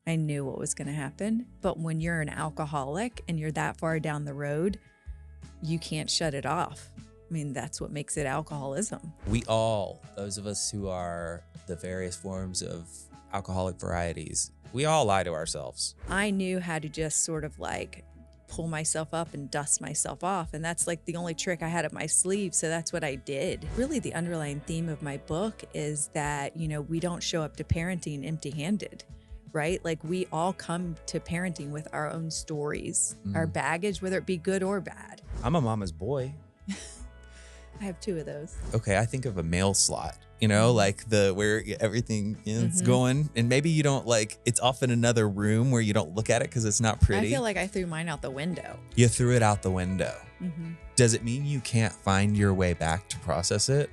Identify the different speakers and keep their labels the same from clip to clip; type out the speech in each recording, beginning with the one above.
Speaker 1: I knew what was going to happen. But when you're an alcoholic and you're that far down the road, you can't shut it off. I mean, that's what makes it alcoholism.
Speaker 2: We all, those of us who are the various forms of alcoholic varieties, we all lie to ourselves.
Speaker 1: I knew how to just sort of like pull myself up and dust myself off. And that's like the only trick I had up my sleeve. So that's what I did. Really, the underlying theme of my book is that, you know, we don't show up to parenting empty-handed, right? Like we all come to parenting with our own stories, our baggage, whether it be good or bad.
Speaker 2: I'm a mama's boy.
Speaker 1: I have two of those.
Speaker 2: Okay, I think of a mail slot, you know, like where everything is going. And maybe you don't it's often another room where you don't look at it because it's not pretty.
Speaker 1: I feel like I threw mine out the window.
Speaker 2: You threw it out the window. Does it mean you can't find your way back to process it?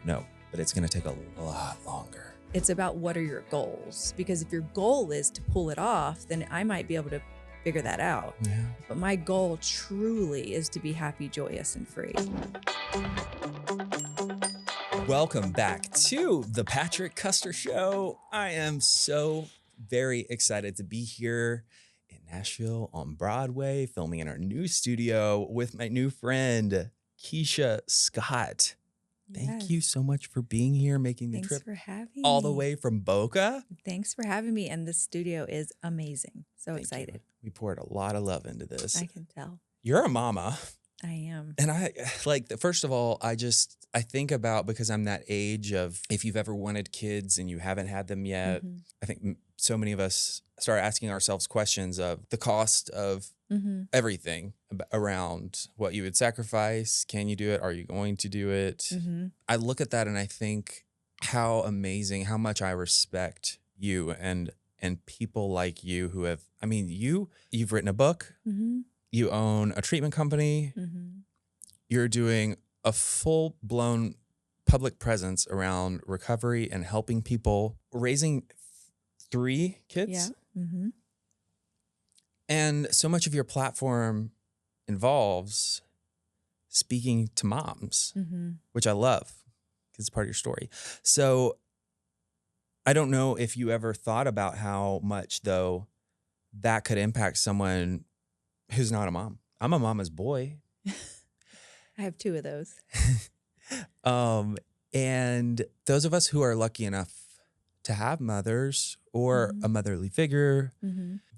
Speaker 2: No, but it's going to take a lot longer.
Speaker 1: It's about what are your goals? Because if your goal is to pull it off, then I might be able to figure that out.
Speaker 2: Yeah.
Speaker 1: But my goal truly is to be happy, joyous, and free.
Speaker 2: Welcome back to the Patrick Custer Show. I am so very excited to be here in Nashville on Broadway, filming in our new studio with my new friend, Keesha Scott. Thank you so much for being here, making the trip
Speaker 1: for having
Speaker 2: all the
Speaker 1: me.
Speaker 2: way from Boca.
Speaker 1: Thanks for having me. And the studio is amazing. So
Speaker 2: Thank
Speaker 1: excited.
Speaker 2: you. We poured a lot of love into this.
Speaker 1: I can tell.
Speaker 2: You're a mama.
Speaker 1: I am.
Speaker 2: And first of all, I think about, because I'm that age of, if you've ever wanted kids and you haven't had them yet, I think so many of us start asking ourselves questions of the cost of everything around what you would sacrifice. Can you do it? Are you going to do it? I look at that and I think how amazing, how much I respect you and people like you who have, I mean, you've written a book. You own a treatment company. You're doing a full-blown public presence around recovery and helping people, raising 3 kids.
Speaker 1: Yeah.
Speaker 2: And so much of your platform involves speaking to moms, which I love because it's part of your story. So I don't know if you ever thought about how much, though, that could impact someone who's not a mom. I'm a mama's boy.
Speaker 1: I have 2 of those.
Speaker 2: And those of us who are lucky enough to have mothers or a motherly figure,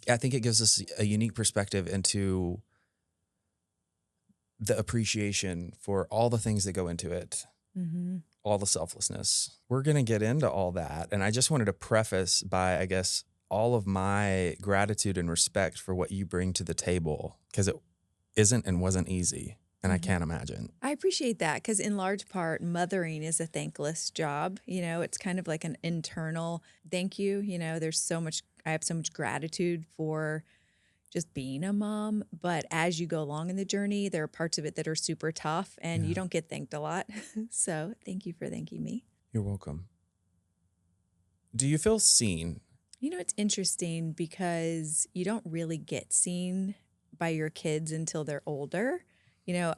Speaker 2: I think it gives us a unique perspective into the appreciation for all the things that go into it, all the selflessness. We're going to get into all that. And I just wanted to preface by, I guess, all of my gratitude and respect for what you bring to the table, because it isn't and wasn't easy. And I can't imagine.
Speaker 1: I appreciate that, because in large part, mothering is a thankless job. You know, it's kind of like an internal thank you. You know, I have so much gratitude for just being a mom. But as you go along in the journey, there are parts of it that are super tough and you don't get thanked a lot. So thank you for thanking me.
Speaker 2: You're welcome. Do you feel seen?
Speaker 1: You know, it's interesting because you don't really get seen by your kids until they're older. You know,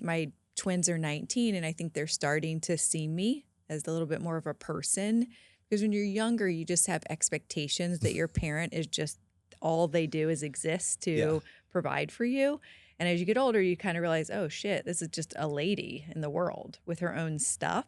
Speaker 1: my twins are 19 and I think they're starting to see me as a little bit more of a person, because when you're younger, you just have expectations that your parent is just all they do is exist to provide for you. And as you get older, you kind of realize, oh shit, this is just a lady in the world with her own stuff.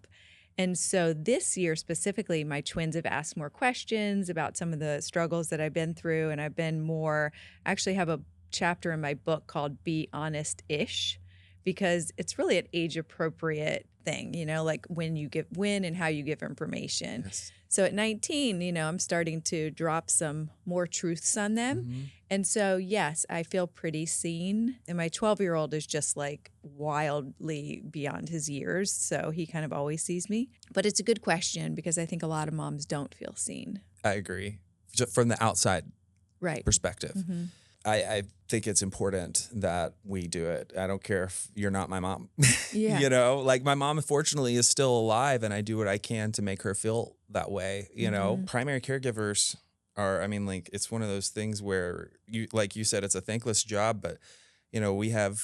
Speaker 1: And so this year specifically, my twins have asked more questions about some of the struggles that I've been through. And I've been I actually have a chapter in my book called Be Honest-ish, because it's really an age-appropriate thing, you know, like when and how you give information.
Speaker 2: Yes.
Speaker 1: So at 19, you know, I'm starting to drop some more truths on them. And so, yes, I feel pretty seen. And my 12-year-old is just like wildly beyond his years. So he kind of always sees me. But it's a good question, because I think a lot of moms don't feel seen.
Speaker 2: I agree. Just from the outside perspective. I think it's important that we do it. I don't care if you're not my mom.
Speaker 1: Yeah.
Speaker 2: You know, like my mom, fortunately, is still alive, and I do what I can to make her feel that way. You know, primary caregivers are, I mean, like, it's one of those things where like you said, it's a thankless job, but, you know, we have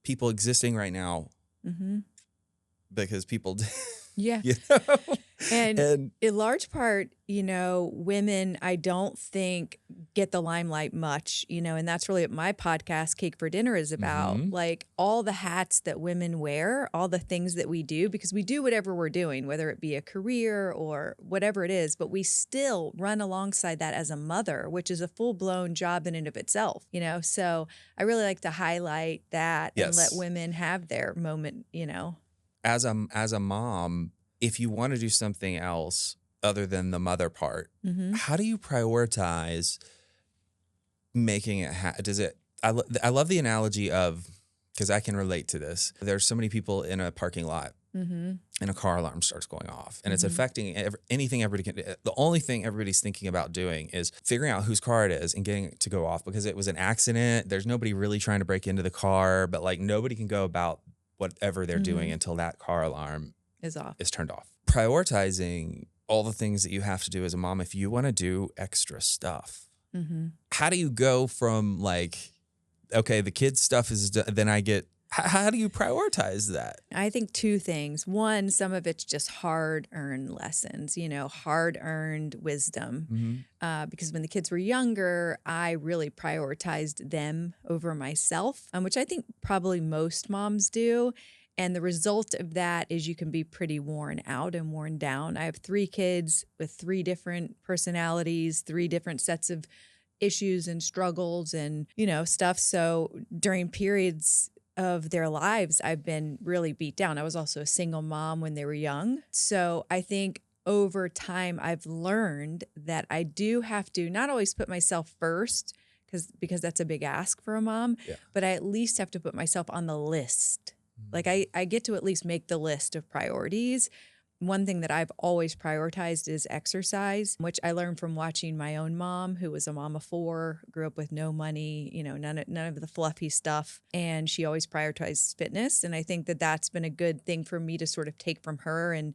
Speaker 2: people existing right now because people,
Speaker 1: Yeah.
Speaker 2: you know?
Speaker 1: And
Speaker 2: And
Speaker 1: in large part, women, I don't think get the limelight much, and that's really what my podcast, Cake for Dinner, is about.
Speaker 2: mhm.
Speaker 1: Like all the hats that women wear, all the things that we do, because we do whatever we're doing, whether it be a career or whatever it is, but we still run alongside that as a mother, which is a full-blown job in and of itself. So I really like to highlight that and let
Speaker 2: Yes.
Speaker 1: women have their moment.
Speaker 2: As a mom, if you want to do something else other than the mother part,
Speaker 1: Mm-hmm.
Speaker 2: how do you prioritize making it does it I love the analogy of, because I can relate to this. There's so many people in a parking lot
Speaker 1: Mm-hmm.
Speaker 2: and a car alarm starts going off, and it's
Speaker 1: Mhm.
Speaker 2: affecting anything everybody can. The only thing everybody's thinking about doing is figuring out whose car it is and getting it to go off, because it was an accident. There's nobody really trying to break into the car, but like nobody can go about whatever they're doing
Speaker 1: Mhm.
Speaker 2: until that car alarm
Speaker 1: Is off.
Speaker 2: is turned off. Prioritizing all the things that you have to do as a mom if you want to do extra stuff.
Speaker 1: Mm-hmm.
Speaker 2: How do you go from like, okay, the kids stuff is then I get, how do you prioritize that?
Speaker 1: I think two things. One, some of it's just hard-earned lessons, hard-earned wisdom.
Speaker 2: Mm-hmm.
Speaker 1: Because when the kids were younger, I really prioritized them over myself, which I think probably most moms do. And the result of that is you can be pretty worn out and worn down. I have 3 kids with 3 different personalities, 3 different sets of issues and struggles and, stuff. So during periods of their lives, I've been really beat down. I was also a single mom when they were young. So I think over time, I've learned that I do have to not always put myself first, because that's a big ask for a mom,
Speaker 2: Yeah.
Speaker 1: but I at least have to put myself on the list. Like I get to at least make the list of priorities. One thing that I've always prioritized is exercise, which I learned from watching my own mom, who was a mom of 4, grew up with no money, none of the fluffy stuff. And she always prioritized fitness. And I think that that's been a good thing for me to sort of take from her and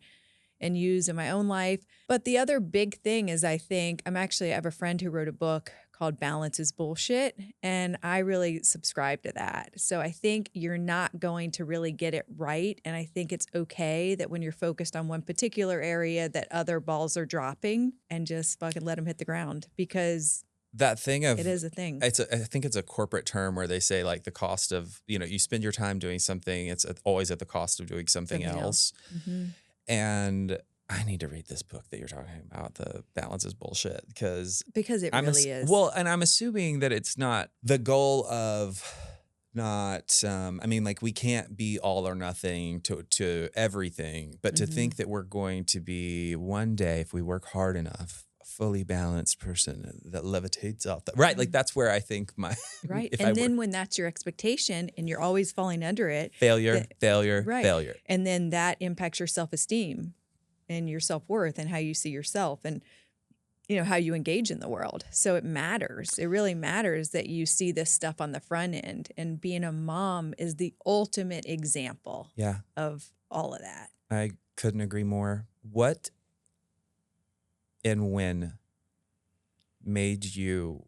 Speaker 1: use in my own life. But the other big thing is, I have a friend who wrote a book called Balance is Bullshit, and I really subscribe to that. So I think you're not going to really get it right, and I think it's okay that when you're focused on one particular area that other balls are dropping, and just fucking let them hit the ground, because
Speaker 2: That thing of,
Speaker 1: it is a thing.
Speaker 2: I think it's a corporate term where they say like the cost of, you spend your time doing something, it's always at the cost of doing something else.
Speaker 1: Mm-hmm.
Speaker 2: And I need to read this book that you're talking about, The Balance is Bullshit, because
Speaker 1: Because it really is.
Speaker 2: Well, and I'm assuming that it's not the goal of not, like we can't be all or nothing to everything, but to think that we're going to be one day, if we work hard enough, a fully balanced person that levitates off the, right. Like that's where I think
Speaker 1: Right. And then when that's your expectation and you're always falling under it,
Speaker 2: failure,
Speaker 1: right.
Speaker 2: failure.
Speaker 1: And then that impacts your self-esteem and your self-worth and how you see yourself and, how you engage in the world. So it matters. It really matters that you see this stuff on the front end. And being a mom is the ultimate example of all of that.
Speaker 2: I couldn't agree more. What and when made you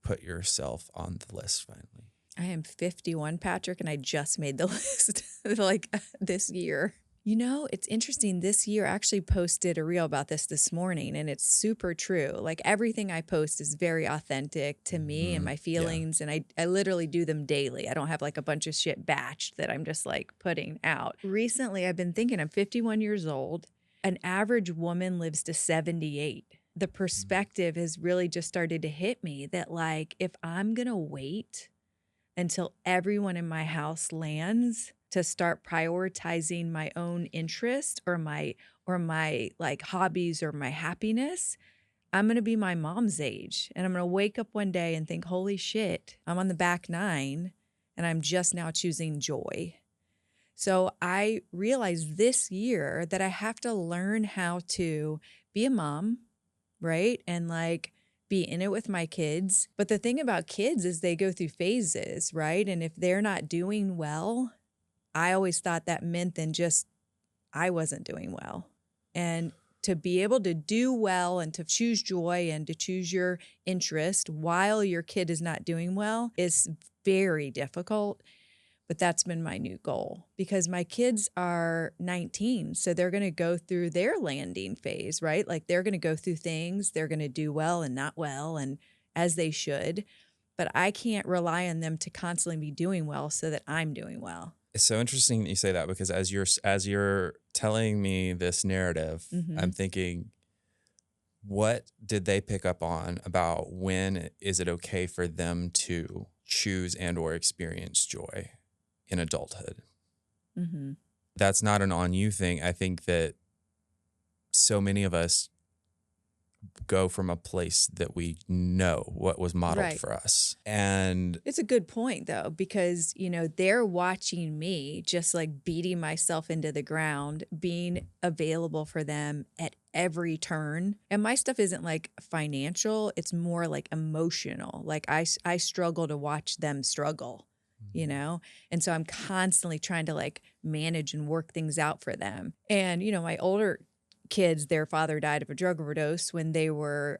Speaker 2: put yourself on the list finally?
Speaker 1: I am 51, Patrick, and I just made the list like this year. It's interesting. This year, I actually posted a reel about this morning, and it's super true. Like everything I post is very authentic to me and my feelings, and I literally do them daily. I don't have like a bunch of shit batched that I'm just like putting out. Recently, I've been thinking I'm 51 years old. An average woman lives to 78. The perspective has really just started to hit me that like if I'm going to wait until everyone in my house lands to start prioritizing my own interest or my like hobbies or my happiness, I'm going to be my mom's age. And I'm going to wake up one day and think, holy shit, I'm on the back 9 and I'm just now choosing joy. So I realized this year that I have to learn how to be a mom, right? And like be in it with my kids. But the thing about kids is they go through phases, right? And if they're not doing well, I always thought that meant then just I wasn't doing well. And to be able to do well and to choose joy and to choose your interest while your kid is not doing well is very difficult. But that's been my new goal because my kids are 19. So they're going to go through their landing phase, right? Like they're going to go through things. They're going to do well and not well, and as they should. But I can't rely on them to constantly be doing well so that I'm doing well.
Speaker 2: It's so interesting that you say that, because as you're telling me this narrative, I'm thinking, what did they pick up on about when is it okay for them to choose and or experience joy in adulthood? That's not an on you thing. I think that so many of us go from a place that we know what was modeled
Speaker 1: Right.
Speaker 2: for us. And
Speaker 1: It's a good point, though, because, they're watching me just like beating myself into the ground, being available for them at every turn. And my stuff isn't like financial, it's more like emotional. Like I struggle to watch them struggle, And so I'm constantly trying to like manage and work things out for them. And, my older kids, their father died of a drug overdose when they were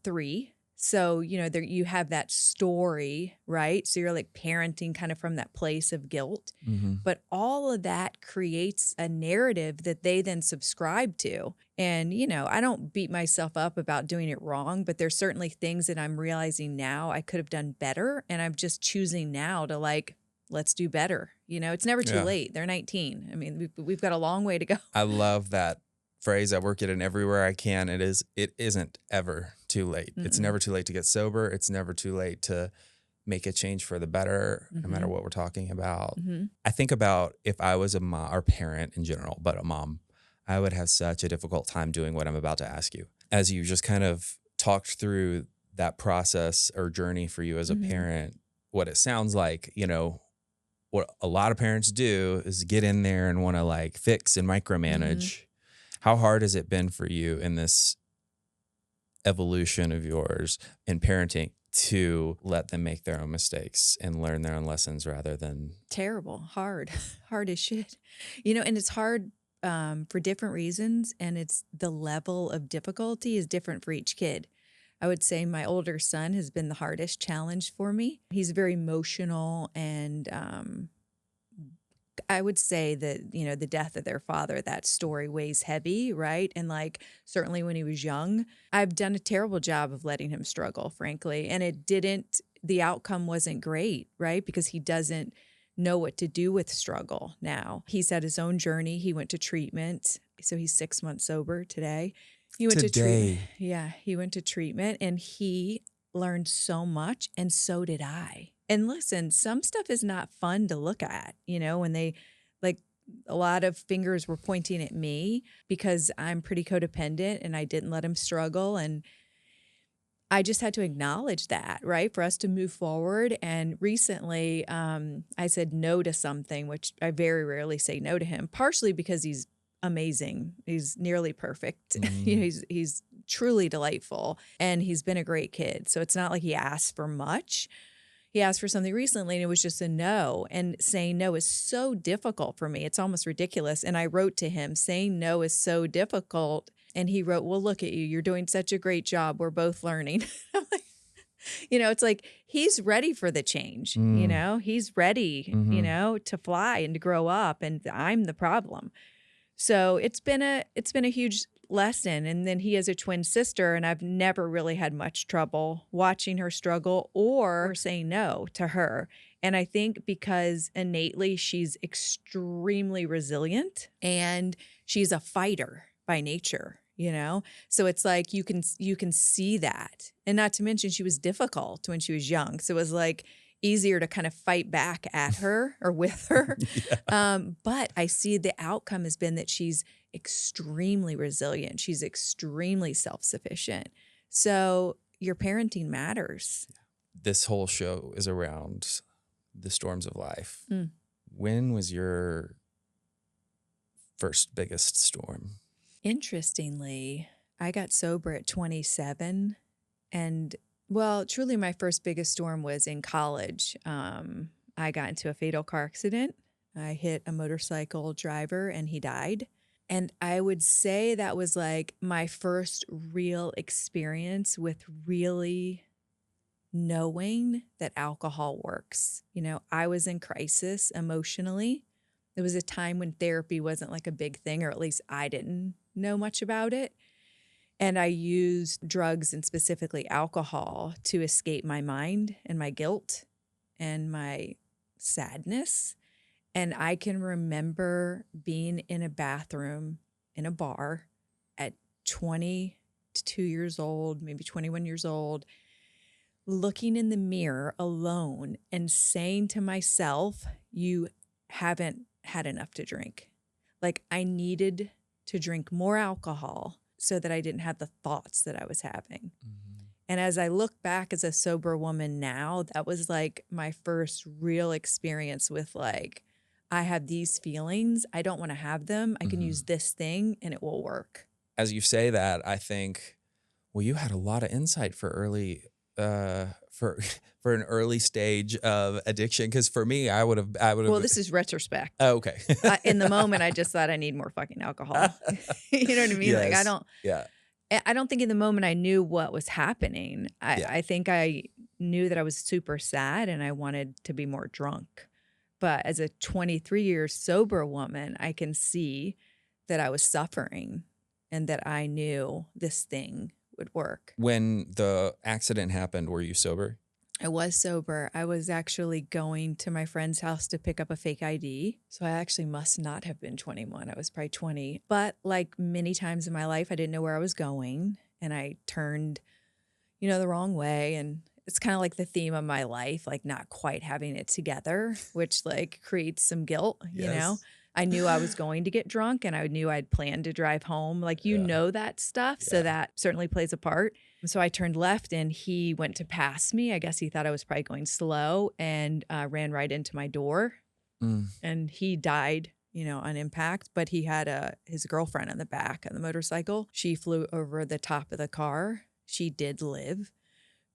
Speaker 1: 3. So, there you have that story, right? So you're like parenting kind of from that place of guilt. But all of that creates a narrative that they then subscribe to. And, I don't beat myself up about doing it wrong, but there's certainly things that I'm realizing now I could have done better. And I'm just choosing now to like, let's do better. It's never too late. They're 19. I mean, we've got a long way to go.
Speaker 2: I love that phrase. I work it in everywhere I can. It isn't ever too late. It's never too late to get sober. It's never too late to make a change for the better, no matter what we're talking about. I think about if I was a mom or parent in general, but a mom, I would have such a difficult time doing what I'm about to ask you. As you just kind of talked through that process or journey for you as a parent, what it sounds like, what a lot of parents do is get in there and want to like fix and micromanage. How hard has it been for you in this evolution of yours in parenting to let them make their own mistakes and learn their own lessons rather than...
Speaker 1: Terrible, hard as shit. And it's hard for different reasons, and it's the level of difficulty is different for each kid. I would say my older son has been the hardest challenge for me. He's very emotional, and I would say that, the death of their father, that story weighs heavy, right? And like, certainly when he was young, I've done a terrible job of letting him struggle, frankly. And the outcome wasn't great, right? Because he doesn't know what to do with struggle now. He's had his own journey. He went to treatment. So he's 6 months sober today. He went to treatment. Yeah, he went to treatment and he learned so much, and so did I. And listen, some stuff is not fun to look at, when they like a lot of fingers were pointing at me because I'm pretty codependent and I didn't let him struggle. And I just had to acknowledge that, right, for us to move forward. And recently I said no to something, which I very rarely say no to him, partially because he's amazing. He's nearly perfect. He's truly delightful, and he's been a great kid. So it's not like he asked for much. He asked for something recently and it was just a no. And saying no is so difficult for me. It's almost ridiculous. And I wrote to him, saying no is so difficult. And he wrote, well, look at you. You're doing such a great job. We're both learning. I'm like, it's like he's ready for the change. He's ready, to fly and to grow up. And I'm the problem. So it's been a huge lesson. And then he has a twin sister, and I've never really had much trouble watching her struggle or saying no to her. And I think because innately she's extremely resilient and she's a fighter by nature, So it's like you can see that. And not to mention she was difficult when she was young. So it was like easier to kind of fight back at her or with her. But I see the outcome has been that she's extremely resilient. She's extremely self-sufficient. So your parenting matters.
Speaker 2: This whole show is around the storms of life. When was your first biggest storm?
Speaker 1: Interestingly, I got sober at 27, and well, truly my first biggest storm was in college. I got into a fatal car accident. I hit a motorcycle driver and he died. And I would say that was like my first real experience with really knowing that alcohol works. You know, I was in crisis emotionally. There was a time when therapy wasn't like a big thing, or at least I didn't know much about it. And I used drugs and specifically alcohol to escape my mind and my guilt and my sadness. And I can remember being in a bathroom in a bar at 22 years old, maybe 21 years old, looking in the mirror alone and saying to myself, you haven't had enough to drink. Like I needed to drink more alcohol so that I didn't have the thoughts that I was having. Mm-hmm. And as I look back as a sober woman now, that was like my first real experience with like, I have these feelings. I don't want to have them. I can use this thing and it will work.
Speaker 2: As you say that, I think, well, you had a lot of insight for early, for an early stage of addiction. Because for me, I would have.
Speaker 1: Well, this is retrospect.
Speaker 2: Oh, okay.
Speaker 1: In the moment, I just thought I need more fucking alcohol. You know what I mean?
Speaker 2: Yes.
Speaker 1: Like I don't.
Speaker 2: Yeah.
Speaker 1: I don't think in the moment I knew what was happening. I think I knew that I was super sad and I wanted to be more drunk. But as a 23-year sober woman, I can see that I was suffering and that I knew this thing would work.
Speaker 2: When the accident happened, were you sober?
Speaker 1: I was sober. I was actually going to my friend's house to pick up a fake ID. So I actually must not have been 21. I was probably 20. But like many times in my life, I didn't know where I was going. And I turned, the wrong way. And it's kind of like the theme of my life, like not quite having it together, which like creates some guilt, you know? I knew I was going to get drunk and I knew I'd planned to drive home. Like, know that stuff. Yeah. So that certainly plays a part. So I turned left and he went to pass me. I guess he thought I was probably going slow and ran right into my door. And he died, on impact. But he had his girlfriend in the back of the motorcycle. She flew over the top of the car. She did live.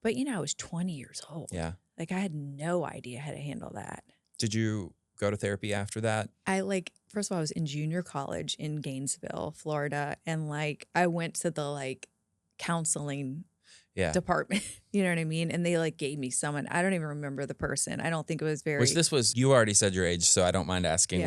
Speaker 1: But, I was 20 years old. Yeah. Like I had no idea how to handle that.
Speaker 2: Did you go to therapy after that?
Speaker 1: First of all, I was in junior college in Gainesville, Florida. And I went to the counseling department, you know what I mean? And they gave me someone, I don't even remember the person. I don't think it was very.
Speaker 2: Which this was, you already said your age, so I don't mind asking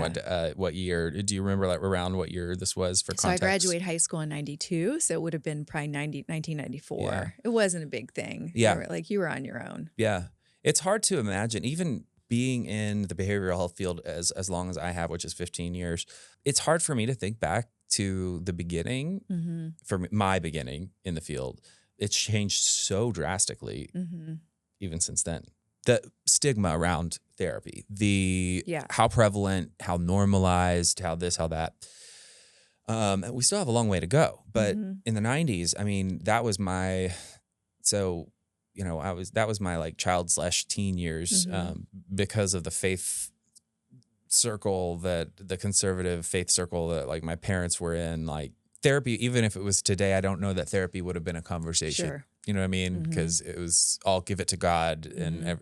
Speaker 2: what year. Do you remember around what year this was for context?
Speaker 1: So I graduated high school in 92. So it would have been probably 1994. Yeah. It wasn't a big thing.
Speaker 2: Yeah.
Speaker 1: You were on your own.
Speaker 2: Yeah. It's hard to imagine, even being in the behavioral health field as long as I have, which is 15 years, it's hard for me to think back to the beginning, for my beginning in the field. It's changed so drastically, even since then. The stigma around therapy, how prevalent, how normalized, how this, how that. We still have a long way to go. But in the 90s, I mean, that was my, that was my child/teen years because of the faith circle, the conservative faith circle that my parents were in. Therapy, even if it was today, I don't know that therapy would have been a conversation. Sure. You know what I mean? Because it was all give it to God and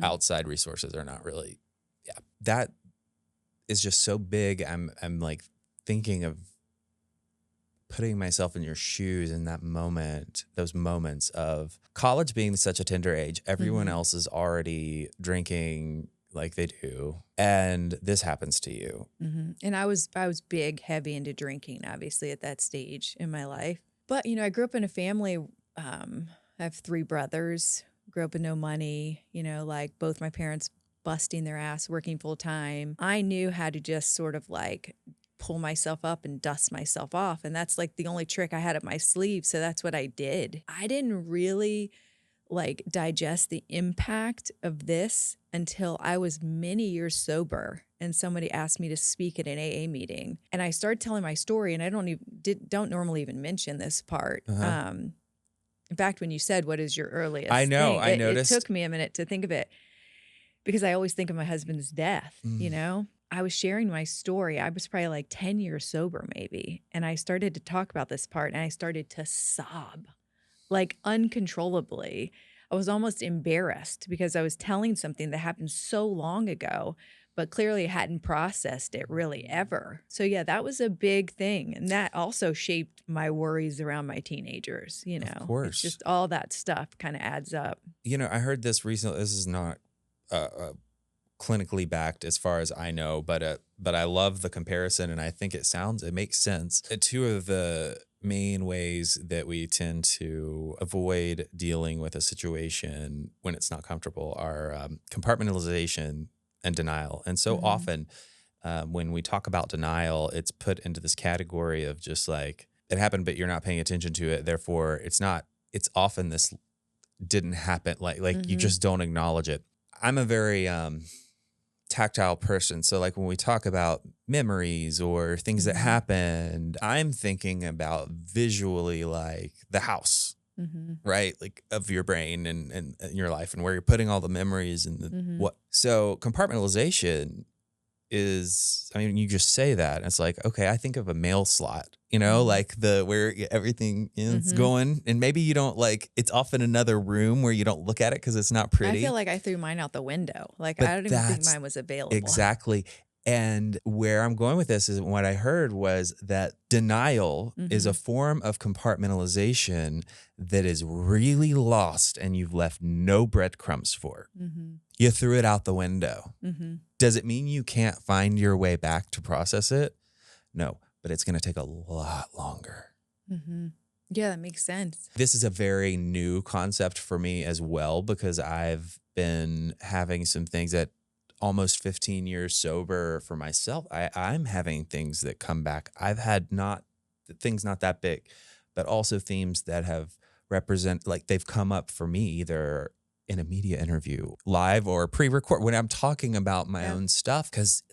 Speaker 2: outside resources are not really. Yeah, that is just so big. I'm thinking of putting myself in your shoes in that moment, those moments of college being such a tender age. Everyone else is already drinking like they do, and this happens to you.
Speaker 1: And I was big, heavy into drinking, obviously, at that stage in my life. But, I grew up in a family, I have 3 brothers, grew up with no money, both my parents busting their ass, working full time. I knew how to just sort of pull myself up and dust myself off. And that's the only trick I had up my sleeve. So that's what I did. I didn't really digest the impact of this until I was many years sober and somebody asked me to speak at an AA meeting. And I started telling my story, and I don't normally even mention this part. In fact, when you said, what is your earliest
Speaker 2: I know,
Speaker 1: thing?
Speaker 2: I noticed.
Speaker 1: It took me a minute to think of it because I always think of my husband's death, I was sharing my story. I was probably 10 years sober maybe. And I started to talk about this part and I started to sob uncontrollably. I was almost embarrassed because I was telling something that happened so long ago, but clearly hadn't processed it really ever. So yeah, that was a big thing. And that also shaped my worries around my teenagers, you know.
Speaker 2: Of course.
Speaker 1: It's just all that stuff kind of adds up.
Speaker 2: You know, I heard this recently. This is not clinically backed as far as I know, but I love the comparison, and I think it makes sense. Two of the main ways that we tend to avoid dealing with a situation when it's not comfortable are compartmentalization and denial. And so often when we talk about denial, it's put into this category of just like, it happened, but you're not paying attention to it. Therefore, it's often this didn't happen. Like you just don't acknowledge it. I'm a very tactile person. So like when we talk about memories or things that happened, I'm thinking about visually like the house, right? Like of your brain and your life and where you're putting all the memories and what. So compartmentalization is, I mean, you just say that and it's like, okay, I think of a mail slot, you know, like where everything is going. And maybe you don't like, it's often another room where you don't look at it because it's not pretty.
Speaker 1: I feel like I threw mine out the window. Like
Speaker 2: But
Speaker 1: I don't even think mine was available.
Speaker 2: Exactly. And where I'm going with this is what I heard was that denial is a form of compartmentalization that is really lost and you've left no breadcrumbs for. You threw it out the window. Does it mean you can't find your way back to process it? No, but it's going to take a lot longer.
Speaker 1: Yeah, that makes sense.
Speaker 2: This is a very new concept for me as well, because I've been having some things that almost 15 years sober for myself. I'm having things that come back. I've had things not that big, but also themes that have they've come up for me either in a media interview, live or pre-record, when I'm talking about my own stuff, because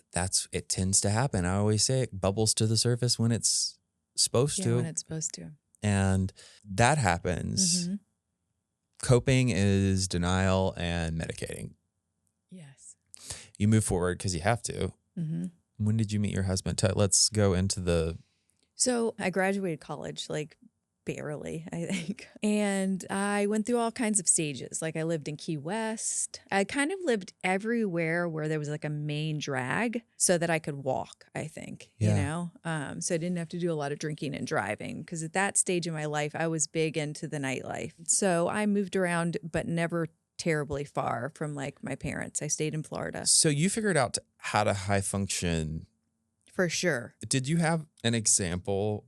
Speaker 2: it tends to happen. I always say it bubbles to the surface when it's supposed to.
Speaker 1: When it's supposed to.
Speaker 2: And that happens. Coping is denial and medicating.
Speaker 1: Yes.
Speaker 2: You move forward because you have to. When did you meet your husband? Let's go into the...
Speaker 1: So I graduated college, like barely, I think. And I went through all kinds of stages. Like I lived in Key West. I kind of lived everywhere where there was like a main drag so that I could walk, I think, you know? So I didn't have to do a lot of drinking and driving because at that stage in my life, I was big into the nightlife. So I moved around, but never terribly far from like my parents. I stayed in Florida.
Speaker 2: So you figured out how to high function.
Speaker 1: For sure.
Speaker 2: Did you have an example?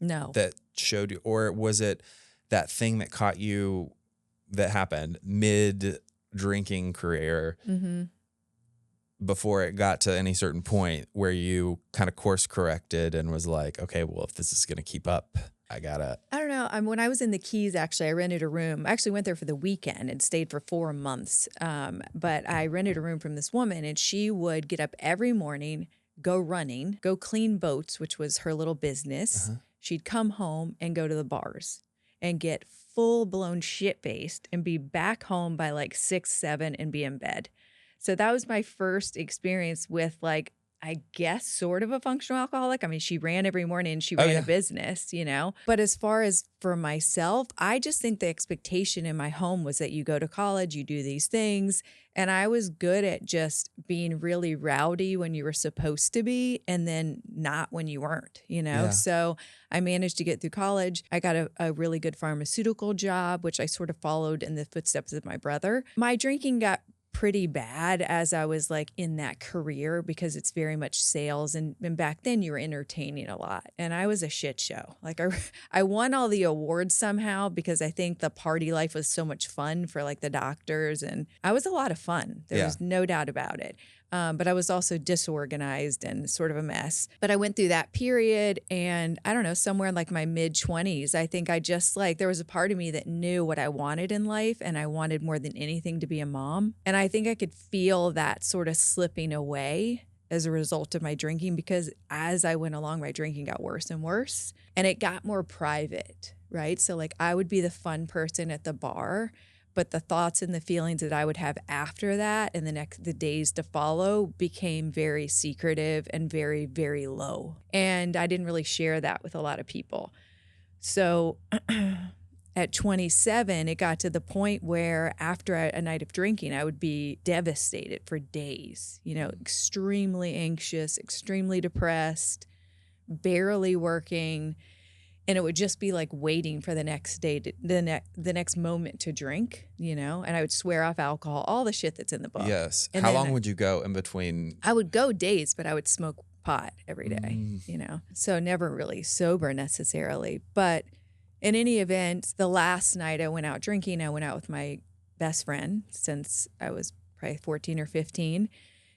Speaker 1: No.
Speaker 2: That showed you, or was it that thing that caught you that happened mid drinking career before it got to any certain point where you kind of course corrected and was like, okay, well, if this is going to keep up, I don't
Speaker 1: know. When I was in the Keys, actually, I rented a room. I actually went there for the weekend and stayed for 4 months. But I rented a room from this woman, and she would get up every morning, go running, go clean boats, which was her little business. She'd come home and go to the bars and get full-blown shit-faced and be back home by like 6, 7 and be in bed. So that was my first experience with like, I guess, sort of a functional alcoholic. I mean, she ran every morning and she ran a business, you know. But as far as for myself, I just think the expectation in my home was that you go to college, you do these things. And I was good at just being really rowdy when you were supposed to be and then not when you weren't, you know.
Speaker 2: Yeah.
Speaker 1: So I managed to get through college. I got a really good pharmaceutical job, which I sort of followed in the footsteps of my brother. My drinking got pretty bad as I was like in that career because it's very much sales. And back then you were entertaining a lot. And I was a shit show. Like I won all the awards somehow because I think the party life was so much fun for like the doctors. And I was a lot of fun. There was no doubt about it. But I was also disorganized and sort of a mess. But I went through that period and I don't know, somewhere in like my mid-20s, I think I just like, there was a part of me that knew what I wanted in life and I wanted more than anything to be a mom. And I think I could feel that sort of slipping away as a result of my drinking because as I went along, my drinking got worse and worse and it got more private, right? So like I would be the fun person at the bar, but the thoughts and the feelings that I would have after that and the days to follow became very secretive and very, very low. And I didn't really share that with a lot of people. So at 27, it got to the point where after a night of drinking, I would be devastated for days, extremely anxious, extremely depressed, barely working. And it would just be like waiting for the next day, the next moment to drink, and I would swear off alcohol, all the shit that's in the book.
Speaker 2: Yes.
Speaker 1: And
Speaker 2: how long would you go in between?
Speaker 1: I would go days, but I would smoke pot every day, so never really sober necessarily. But in any event, the last night I went out drinking, I went out with my best friend since I was probably 14 or 15.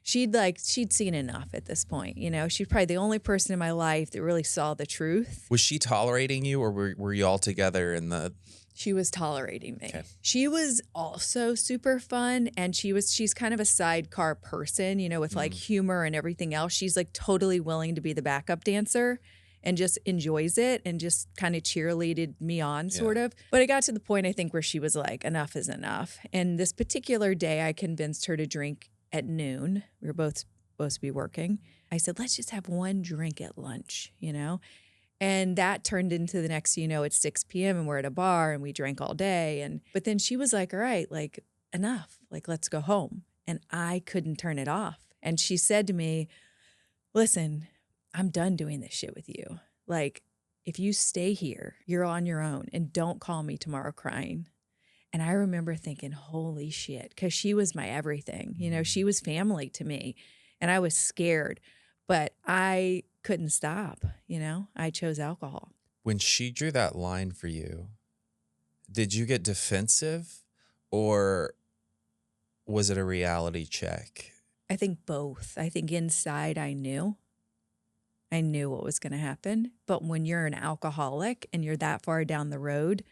Speaker 1: She'd seen enough at this point, She's probably the only person in my life that really saw the truth.
Speaker 2: Was she tolerating you, or were you all together in the...
Speaker 1: She was tolerating me.
Speaker 2: Okay.
Speaker 1: She was also super fun, and she's kind of a sidecar person, with like humor and everything else. She's like totally willing to be the backup dancer and just enjoys it and just kind of cheerleaded me on sort of. But it got to the point, I think, where she was like, enough is enough. And this particular day, I convinced her to drink at noon. We were both supposed to be working. I said, let's just have one drink at lunch, And that turned into the next, it's 6 p.m. and we're at a bar and we drank all day. But then she was like, all right, like enough, like let's go home. And I couldn't turn it off. And she said to me, listen, I'm done doing this shit with you. Like, if you stay here, you're on your own, and don't call me tomorrow crying. And I remember thinking, holy shit, because she was my everything. She was family to me. And I was scared, but I couldn't stop. I chose alcohol.
Speaker 2: When she drew that line for you, did you get defensive, or was it a reality check?
Speaker 1: I think both. I think inside I knew what was going to happen. But when you're an alcoholic and you're that far down the road,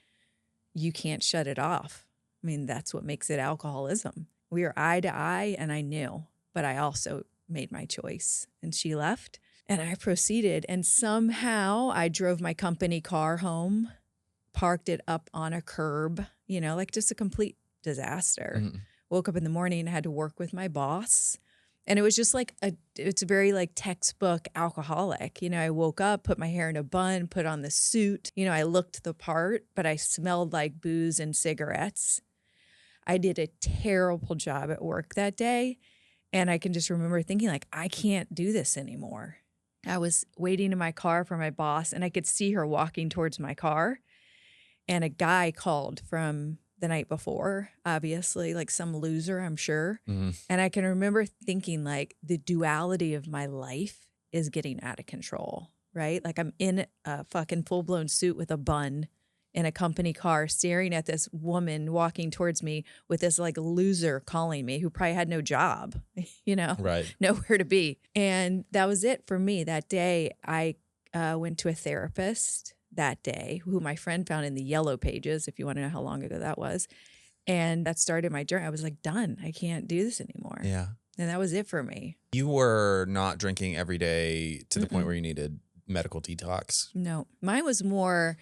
Speaker 1: you can't shut it off. I mean, that's what makes it alcoholism. We were eye to eye, and I knew, but I also made my choice. And she left, and I proceeded. And somehow I drove my company car home, parked it up on a curb, like just a complete disaster. Mm-hmm. Woke up in the morning and had to work with my boss. And it was just like it's a very like textbook alcoholic. I woke up, put my hair in a bun, put on the suit. I looked the part, but I smelled like booze and cigarettes. I did a terrible job at work that day. And I can just remember thinking like, I can't do this anymore. I was waiting in my car for my boss, and I could see her walking towards my car. And a guy called from the night before, obviously, like some loser, I'm sure. Mm-hmm. And I can remember thinking like the duality of my life is getting out of control, right? Like I'm in a fucking full-blown suit with a bun in a company car staring at this woman walking towards me with this like loser calling me who probably had no job,
Speaker 2: right.
Speaker 1: Nowhere to be. And that was it for me. That day I went to a therapist that day, who my friend found in the yellow pages, if you want to know how long ago that was. And that started my journey. I was like, done. I can't do this anymore.
Speaker 2: Yeah.
Speaker 1: And that was it for me.
Speaker 2: You were not drinking every day to the point where you needed medical detox?
Speaker 1: No. Mine was more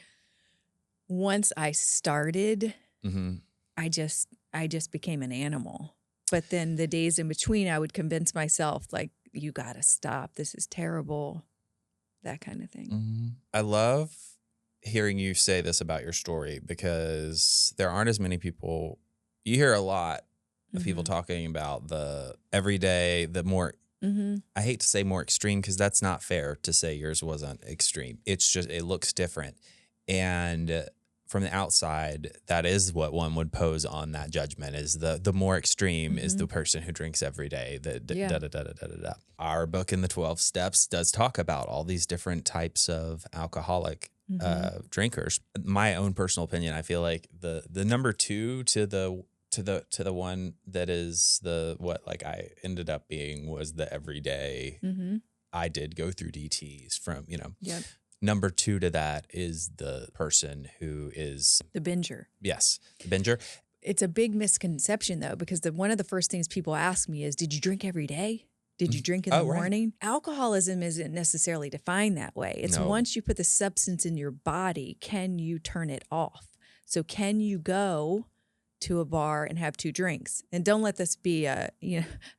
Speaker 1: once I started, I just became an animal. But then the days in between, I would convince myself, like, you got to stop. This is terrible. That kind of thing.
Speaker 2: Mm-hmm. I love hearing you say this about your story, because there aren't as many people. You hear a lot of people talking about the everyday, the more, I hate to say more extreme, because that's not fair to say yours wasn't extreme. It's just, it looks different. And from the outside, that is what one would pose on that judgment, is the more extreme is the person who drinks every day. Our book in the 12 Steps does talk about all these different types of alcoholic drinkers. My own personal opinion, I feel like the number two to the one that is what I ended up being was the everyday. I did go through DTs from,
Speaker 1: Yep.
Speaker 2: Number two to that is the person who is
Speaker 1: the binger.
Speaker 2: Yes, the binger.
Speaker 1: It's a big misconception, though, because one of the first things people ask me is, did you drink every day? Did you drink in the morning? Right. Alcoholism isn't necessarily defined that way. It's once you put the substance in your body, can you turn it off? So can you go to a bar and have 2 drinks. And don't let this be a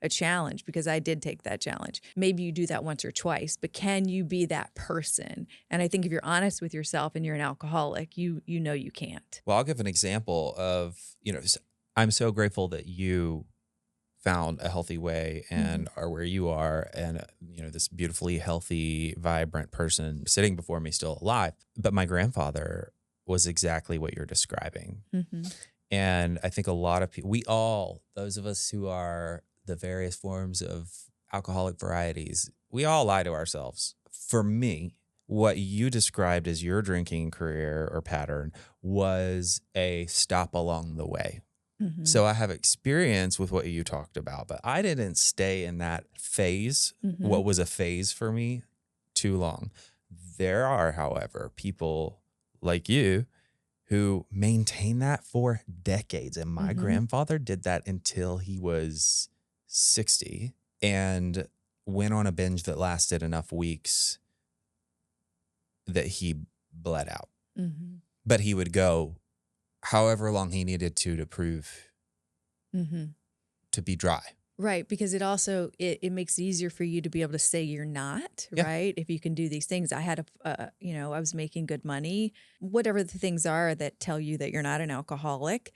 Speaker 1: challenge, because I did take that challenge. Maybe you do that once or twice, but can you be that person? And I think if you're honest with yourself and you're an alcoholic, you know you can't.
Speaker 2: Well, I'll give an example of, I'm so grateful that you found a healthy way and are where you are, and this beautifully healthy, vibrant person sitting before me still alive. But my grandfather was exactly what you're describing. And I think a lot of people, those of us who are the various forms of alcoholic varieties, we all lie to ourselves. For me, what you described as your drinking career or pattern was a stop along the way. So I have experience with what you talked about, but I didn't stay in that phase, what was a phase for me, too long. There are, however, people like you who maintain that for decades. And my grandfather did that until he was 60 and went on a binge that lasted enough weeks that he bled out. But he would go however long he needed to prove to be dry.
Speaker 1: Right, because it also, it makes it easier for you to be able to say you're not, right? If you can do these things. I had I was making good money, whatever the things are that tell you that you're not an alcoholic.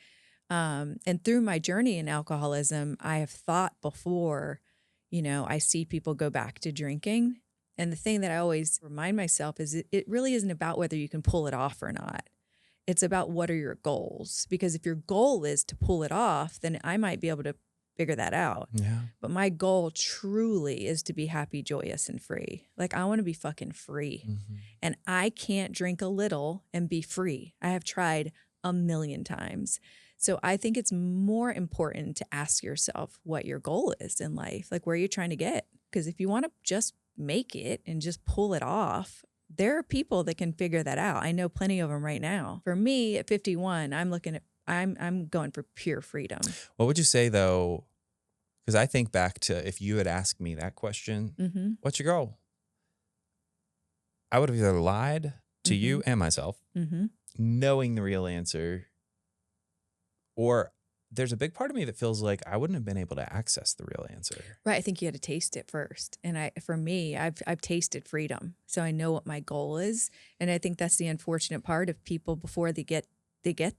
Speaker 1: And through my journey in alcoholism, I have thought before, I see people go back to drinking. And the thing that I always remind myself is it really isn't about whether you can pull it off or not. It's about what are your goals? Because if your goal is to pull it off, then I might be able to figure that out.
Speaker 2: Yeah.
Speaker 1: But my goal truly is to be happy, joyous, and free. Like, I want to be fucking free. And I can't drink a little and be free. I have tried a million times. So I think it's more important to ask yourself what your goal is in life, like where you're trying to get. Because if you want to just make it and just pull it off, there are people that can figure that out. I know plenty of them right now. For me at 51, I'm going for pure freedom.
Speaker 2: What would you say though? Because I think back to if you had asked me that question, what's your goal? I would have either lied to you and myself, knowing the real answer, or there's a big part of me that feels like I wouldn't have been able to access the real answer.
Speaker 1: Right. I think you had to taste it first. And for me, I've tasted freedom. So I know what my goal is. And I think that's the unfortunate part of people before they get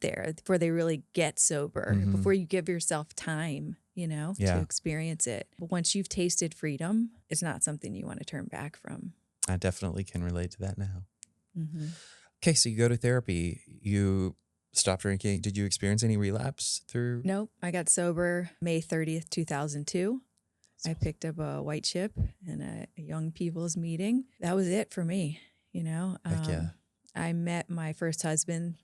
Speaker 1: there, before they really get sober, before you give yourself time, to experience it. But once you've tasted freedom, it's not something you want to turn back from.
Speaker 2: I definitely can relate to that now. Okay, so you go to therapy, you stop drinking. Did you experience any relapse through?
Speaker 1: Nope. I got sober May 30th, 2002. I picked up a white chip in a young people's meeting. That was it for me,
Speaker 2: Heck yeah.
Speaker 1: I met my first husband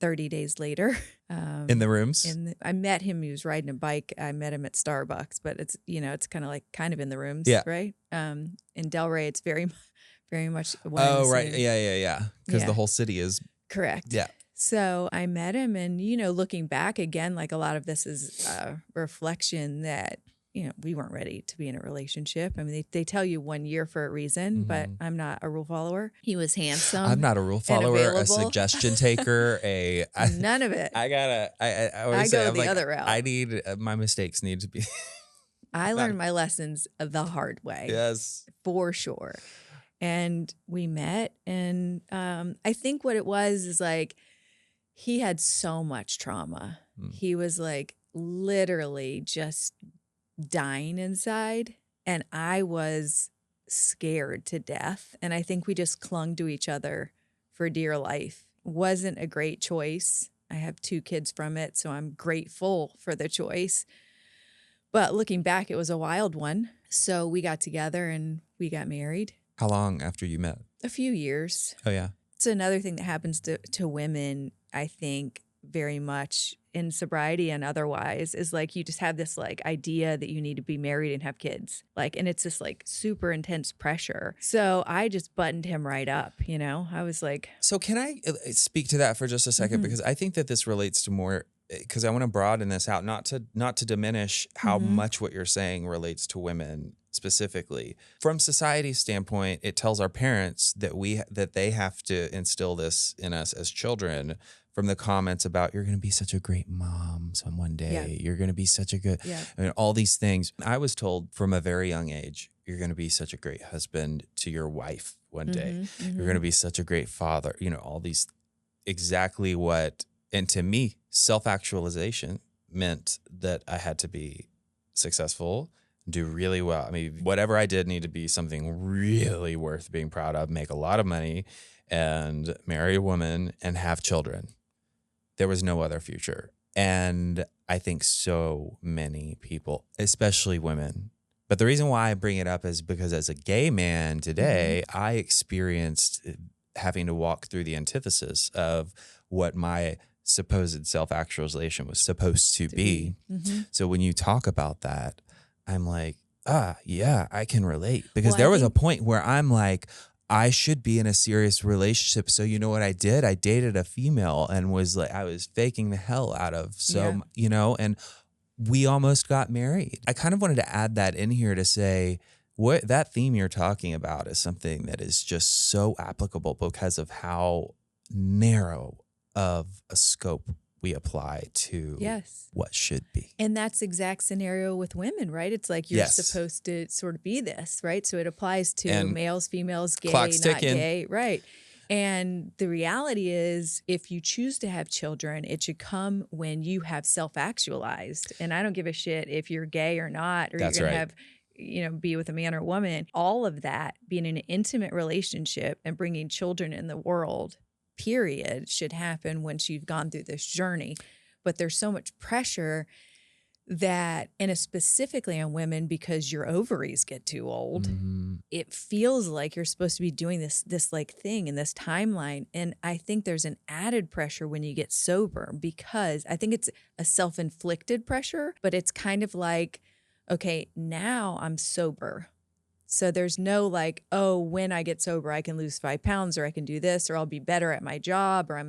Speaker 1: 30 days later.
Speaker 2: In the rooms?
Speaker 1: I met him. He was riding a bike. I met him at Starbucks, but it's, it's kind of in the rooms, right? In Delray, it's very, very much one and the
Speaker 2: right.
Speaker 1: same.
Speaker 2: Yeah. Because the whole city is.
Speaker 1: Correct.
Speaker 2: Yeah.
Speaker 1: So I met him, and, looking back again, like a lot of this is a reflection that, we weren't ready to be in a relationship. I mean, they tell you 1 year for a reason, but I'm not a rule follower. He was handsome.
Speaker 2: I'm not a rule follower, a suggestion taker,
Speaker 1: none of it.
Speaker 2: I always say,
Speaker 1: go the other route.
Speaker 2: I need, my mistakes need to be.
Speaker 1: I learned my lessons the hard way.
Speaker 2: Yes.
Speaker 1: For sure. And we met, and I think what it was is like, he had so much trauma. He was like literally just dying inside, and I was scared to death. And I think we just clung to each other for dear life. Wasn't a great choice. I have 2 kids from it, so I'm grateful for the choice. But looking back, it was a wild one. So we got together and we got married.
Speaker 2: How long after you met?
Speaker 1: A few years.
Speaker 2: Oh, yeah.
Speaker 1: It's another thing that happens to women, I think, very much in sobriety and otherwise, is like you just have this like idea that you need to be married and have kids, like, and it's this like super intense pressure. So I just buttoned him right up, I was like.
Speaker 2: So can I speak to that for just a second? Because I think that this relates to more, because I want to broaden this out, not to diminish how much what you're saying relates to women specifically. From society's standpoint, it tells our parents that they have to instill this in us as children from the comments about you're going to be such a great mom one day.
Speaker 1: Yeah.
Speaker 2: You're going to be such a good, I mean, all these things. I was told from a very young age, you're going to be such a great husband to your wife one day. You're going to be such a great father. You know, all these exactly what, and to me, self-actualization meant that I had to be successful, do really well. I mean, whatever I did need to be something really worth being proud of, make a lot of money and marry a woman and have children. There was no other future. And I think so many people, especially women. But the reason why I bring it up is because as a gay man today, I experienced having to walk through the antithesis of what my supposed self-actualization was supposed to be. So when you talk about that, I'm like, yeah, I can relate. Because there was a point where I'm like, I should be in a serious relationship. So you know what I did? I dated a female and was like, I was faking the hell out of you know, and we almost got married. I kind of wanted to add that in here to say what that theme you're talking about is something that is just so applicable because of how narrow of a scope we apply to what should be.
Speaker 1: And that's the exact scenario with women, right? It's like you're supposed to sort of be this, right? So it applies to males, females, gay, not gay, right? And the reality is, if you choose to have children, it should come when you have self-actualized. And I don't give a shit if you're gay or not, or you're going to have, you know, be with a man or woman. All of that, being in an intimate relationship and bringing children in the world, period, should happen once you've gone through this journey. But there's so much pressure that, and it's specifically on women because your ovaries get too old, it feels like you're supposed to be doing this like thing in this timeline. And I think there's an added pressure when you get sober, because I think it's a self-inflicted pressure, but it's kind of like, okay, now I'm sober. So there's no like, oh, when I get sober, I can lose 5 pounds, or I can do this, or I'll be better at my job, or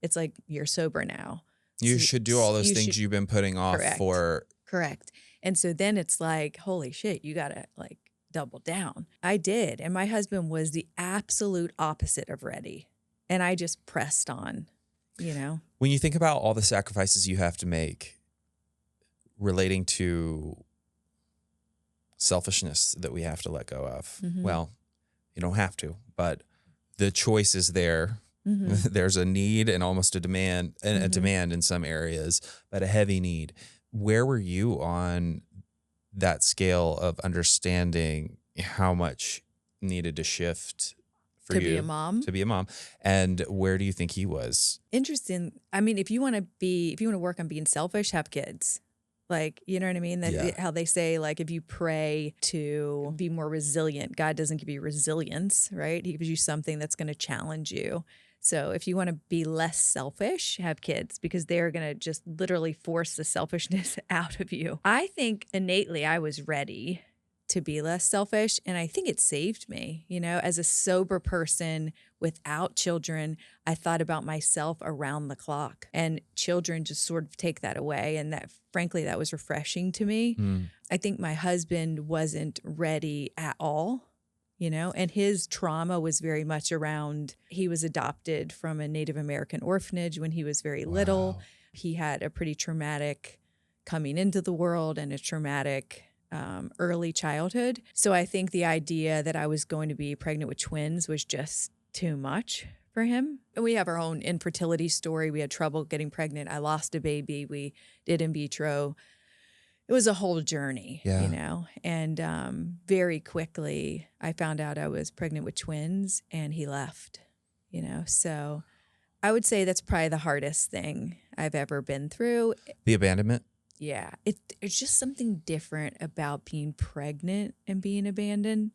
Speaker 1: it's like, you're sober now.
Speaker 2: You should do all those things you've been putting off for.
Speaker 1: Correct. And so then it's like, holy shit, you got to like double down. I did. And my husband was the absolute opposite of ready. And I just pressed on, you know.
Speaker 2: When you think about all the sacrifices you have to make relating to selfishness that we have to let go of, well, you don't have to, but the choice is there. There's a need and almost a demand, a demand in some areas, but a heavy need. Where were you on that scale of understanding how much needed to shift for you
Speaker 1: to be a mom?
Speaker 2: To be a mom. And where do you think he was?
Speaker 1: Interesting. I mean, if you want to work on being selfish, have kids. Like, you know what I mean? How they say, like, if you pray to be more resilient, God doesn't give you resilience, right? He gives you something that's going to challenge you. So if you want to be less selfish, have kids, because they're going to just literally force the selfishness out of you. I think innately I was ready to be less selfish, and I think it saved me. You know, as a sober person without children, I thought about myself around the clock, and children just sort of take that away. And that, frankly, that was refreshing to me. I think my husband wasn't ready at all. You know, and his trauma was very much around, he was adopted from a Native American orphanage when he was very little. He had a pretty traumatic coming into the world and a traumatic early childhood. So I think the idea that I was going to be pregnant with twins was just too much for him. And we have our own infertility story. We had trouble getting pregnant. I lost a baby. We did in vitro. It was a whole journey, you know, and very quickly I found out I was pregnant with twins, and he left, you know. So I would say that's probably the hardest thing I've ever been through.
Speaker 2: The abandonment?
Speaker 1: Yeah. It's just something different about being pregnant and being abandoned.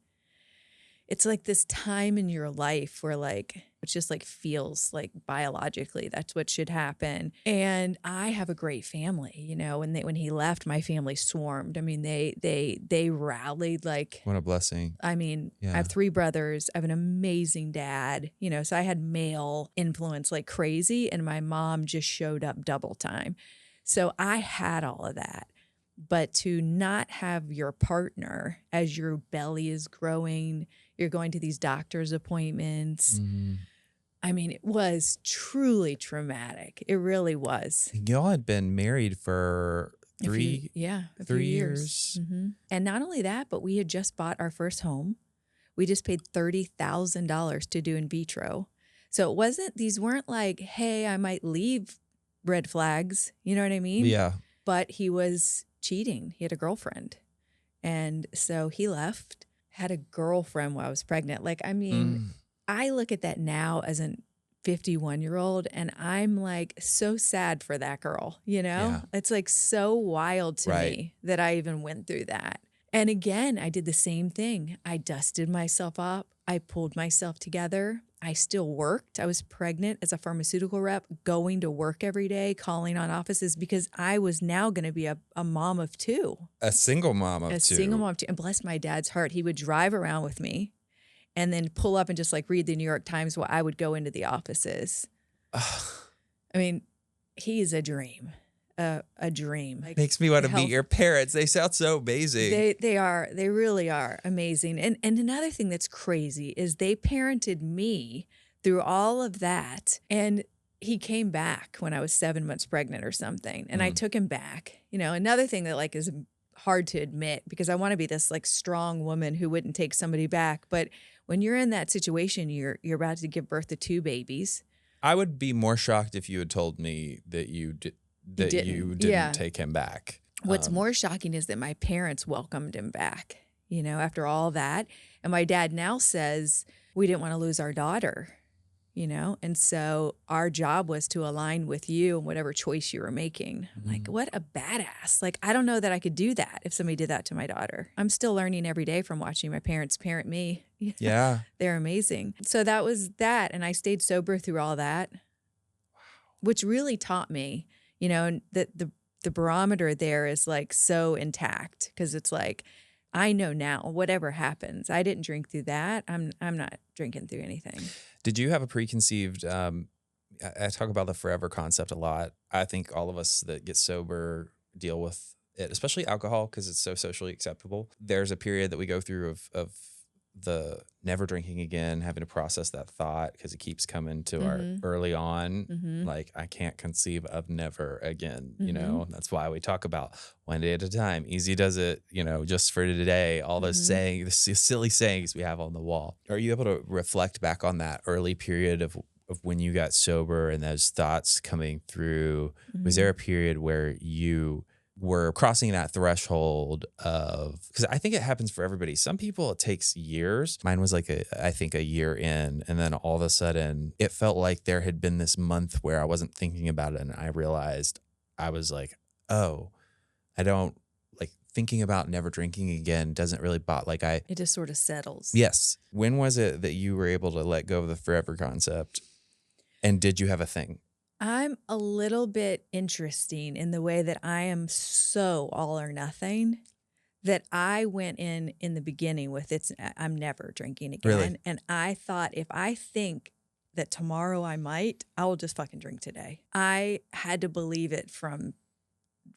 Speaker 1: It's like this time in your life where like, it just like feels like biologically that's what should happen. And I have a great family, you know, when he left, my family swarmed. I mean, they rallied like.
Speaker 2: What a blessing.
Speaker 1: I mean, I have 3 brothers. I have an amazing dad, you know, so I had male influence like crazy, and my mom just showed up double time. So I had all of that. But to not have your partner as your belly is growing, you're going to these doctor's appointments, I mean, it was truly traumatic. It really was.
Speaker 2: Y'all had been married for
Speaker 1: A few
Speaker 2: 3
Speaker 1: years.
Speaker 2: years.
Speaker 1: And not only that, but we had just bought our first home. We just paid $30,000 to do in vitro. So these weren't like, hey, I might leave red flags. You know what I mean?
Speaker 2: Yeah.
Speaker 1: But he was cheating. He had a girlfriend. And so he left, had a girlfriend while I was pregnant. Like, I mean, I look at that now as a 51-year-old and I'm like so sad for that girl, you know?
Speaker 2: Yeah.
Speaker 1: It's like so wild to
Speaker 2: Right.
Speaker 1: me that I even went through that. And again, I did the same thing. I dusted myself up. I pulled myself together. I still worked. I was pregnant as a pharmaceutical rep, going to work every day, calling on offices because I was now going to be a mom of two.
Speaker 2: A single mom of two.
Speaker 1: A single mom of two. And bless my dad's heart, he would drive around with me and then pull up and just like read the New York Times while I would go into the offices. I mean, he's a dream. A dream. Like,
Speaker 2: makes me want to meet your parents. They sound so amazing.
Speaker 1: They are. They really are amazing. And another thing that's crazy is they parented me through all of that. And he came back when I was 7 months pregnant or something. And I took him back. You know, another thing that like is hard to admit because I want to be this like strong woman who wouldn't take somebody back. But when you're in that situation, you're about to give birth to 2 babies.
Speaker 2: I would be more shocked if you had told me that you didn't take him back.
Speaker 1: What's more shocking is that my parents welcomed him back, you know, after all that. And my dad now says, we didn't want to lose our daughter, you know, and so our job was to align with you and whatever choice you were making. I'm like, what a badass. Like, I don't know that I could do that if somebody did that to my daughter. I'm still learning every day from watching my parents parent me.
Speaker 2: Yeah.
Speaker 1: They're amazing. So that was that. And I stayed sober through all that, which really taught me, you know, and that the barometer there is like so intact because it's like, I know now whatever happens, I didn't drink through that. I'm not drinking through anything.
Speaker 2: Did you have a preconceived, I talk about the forever concept a lot. I think all of us that get sober deal with it, especially alcohol, because it's so socially acceptable. There's a period that we go through of the never drinking again, having to process that thought because it keeps coming to our early on. Like, I can't conceive of never again, you know? That's why we talk about one day at a time. Easy does it, you know, just for today. All those sayings, the silly sayings we have on the wall. Are you able to reflect back on that early period of when you got sober and those thoughts coming through? Was there a period where you were crossing that threshold of, because I think it happens for everybody. Some people it takes years. Mine was like I think a year in, and then all of a sudden it felt like there had been this month where I wasn't thinking about it, and I realized I was like, oh, I don't like thinking about never drinking again doesn't really it
Speaker 1: just sort of settles.
Speaker 2: Yes. When was it that you were able to let go of the forever concept? And did you have a thing?
Speaker 1: I'm a little bit interesting in the way that I am so all or nothing that I went in the beginning with I'm never drinking again.
Speaker 2: Really?
Speaker 1: And I thought if I think that tomorrow I will just fucking drink today. I had to believe it from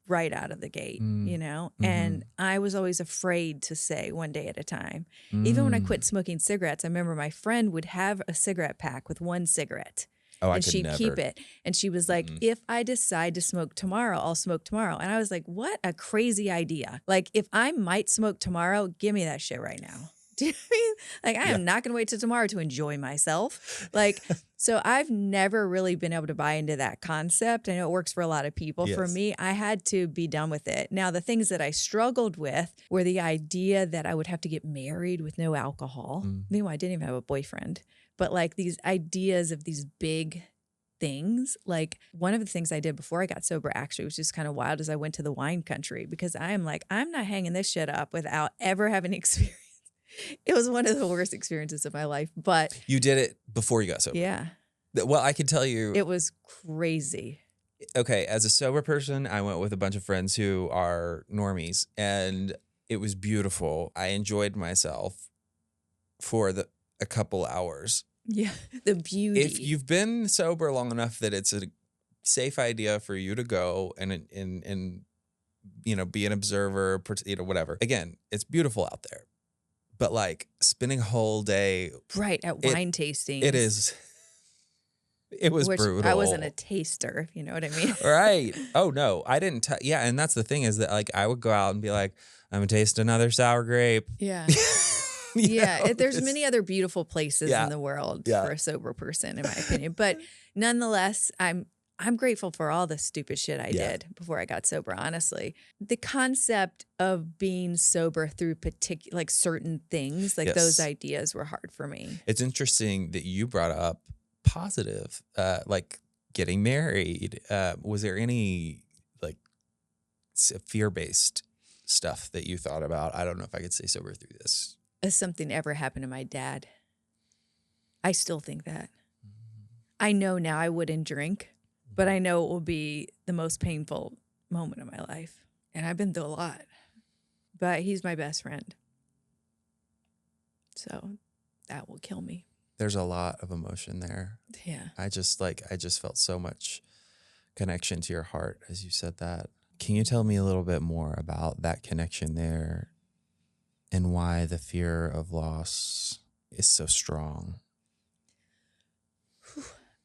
Speaker 1: right out of the gate, you know? And I was always afraid to say one day at a time. Even when I quit smoking cigarettes, I remember my friend would have a cigarette pack with one cigarette.
Speaker 2: Oh,
Speaker 1: and she'd keep it. And she was like, if I decide to smoke tomorrow, I'll smoke tomorrow. And I was like, what a crazy idea. Like, if I might smoke tomorrow, give me that shit right now. Do you know what I mean? Like, I am not going to wait till tomorrow to enjoy myself. Like, so I've never really been able to buy into that concept. I know it works for a lot of people.
Speaker 2: Yes.
Speaker 1: For me, I had to be done with it. Now, the things that I struggled with were the idea that I would have to get married with no alcohol. Meanwhile, I didn't even have a boyfriend. But like these ideas of these big things, like one of the things I did before I got sober actually was just kind of wild, is I went to the wine country because I'm like, I'm not hanging this shit up without ever having experience. It was one of the worst experiences of my life, but
Speaker 2: you did it before you got sober.
Speaker 1: Yeah.
Speaker 2: Well, I can tell you,
Speaker 1: It was crazy.
Speaker 2: okay, as a sober person, I went with a bunch of friends who are normies, and it was beautiful. I enjoyed myself for a couple hours.
Speaker 1: Yeah, the beauty.
Speaker 2: If you've been sober long enough that it's a safe idea for you to go and you know, be an observer, you know, whatever. Again, it's beautiful out there. But like spending a whole day
Speaker 1: right at wine tasting.
Speaker 2: It is It was
Speaker 1: which
Speaker 2: brutal.
Speaker 1: I wasn't a taster, if you know what I mean.
Speaker 2: Right. Oh no, I didn't. Yeah, and that's the thing is that like I would go out and be like, I'm gonna taste another sour grape.
Speaker 1: Yeah.
Speaker 2: You
Speaker 1: Yeah.
Speaker 2: know,
Speaker 1: There's
Speaker 2: this-
Speaker 1: many other beautiful places
Speaker 2: Yeah.
Speaker 1: in the world
Speaker 2: Yeah.
Speaker 1: for a sober person, in my opinion. But nonetheless, I'm grateful for all the stupid shit I
Speaker 2: Yeah.
Speaker 1: did before I got sober, honestly. The concept of being sober through like certain things, like those
Speaker 2: Yes.
Speaker 1: ideas were hard for me.
Speaker 2: It's interesting that you brought up positive, like getting married. Was there any like fear-based stuff that you thought about? I don't know if I could stay sober through this.
Speaker 1: If something ever happened to my dad, I still think that. I know now I wouldn't drink, but I know it will be the most painful moment of my life. And I've been through a lot, but he's my best friend. So that will kill me.
Speaker 2: There's a lot of emotion there.
Speaker 1: Yeah.
Speaker 2: I just felt so much connection to your heart as you said that. Can you tell me a little bit more about that connection there and why the fear of loss is so strong?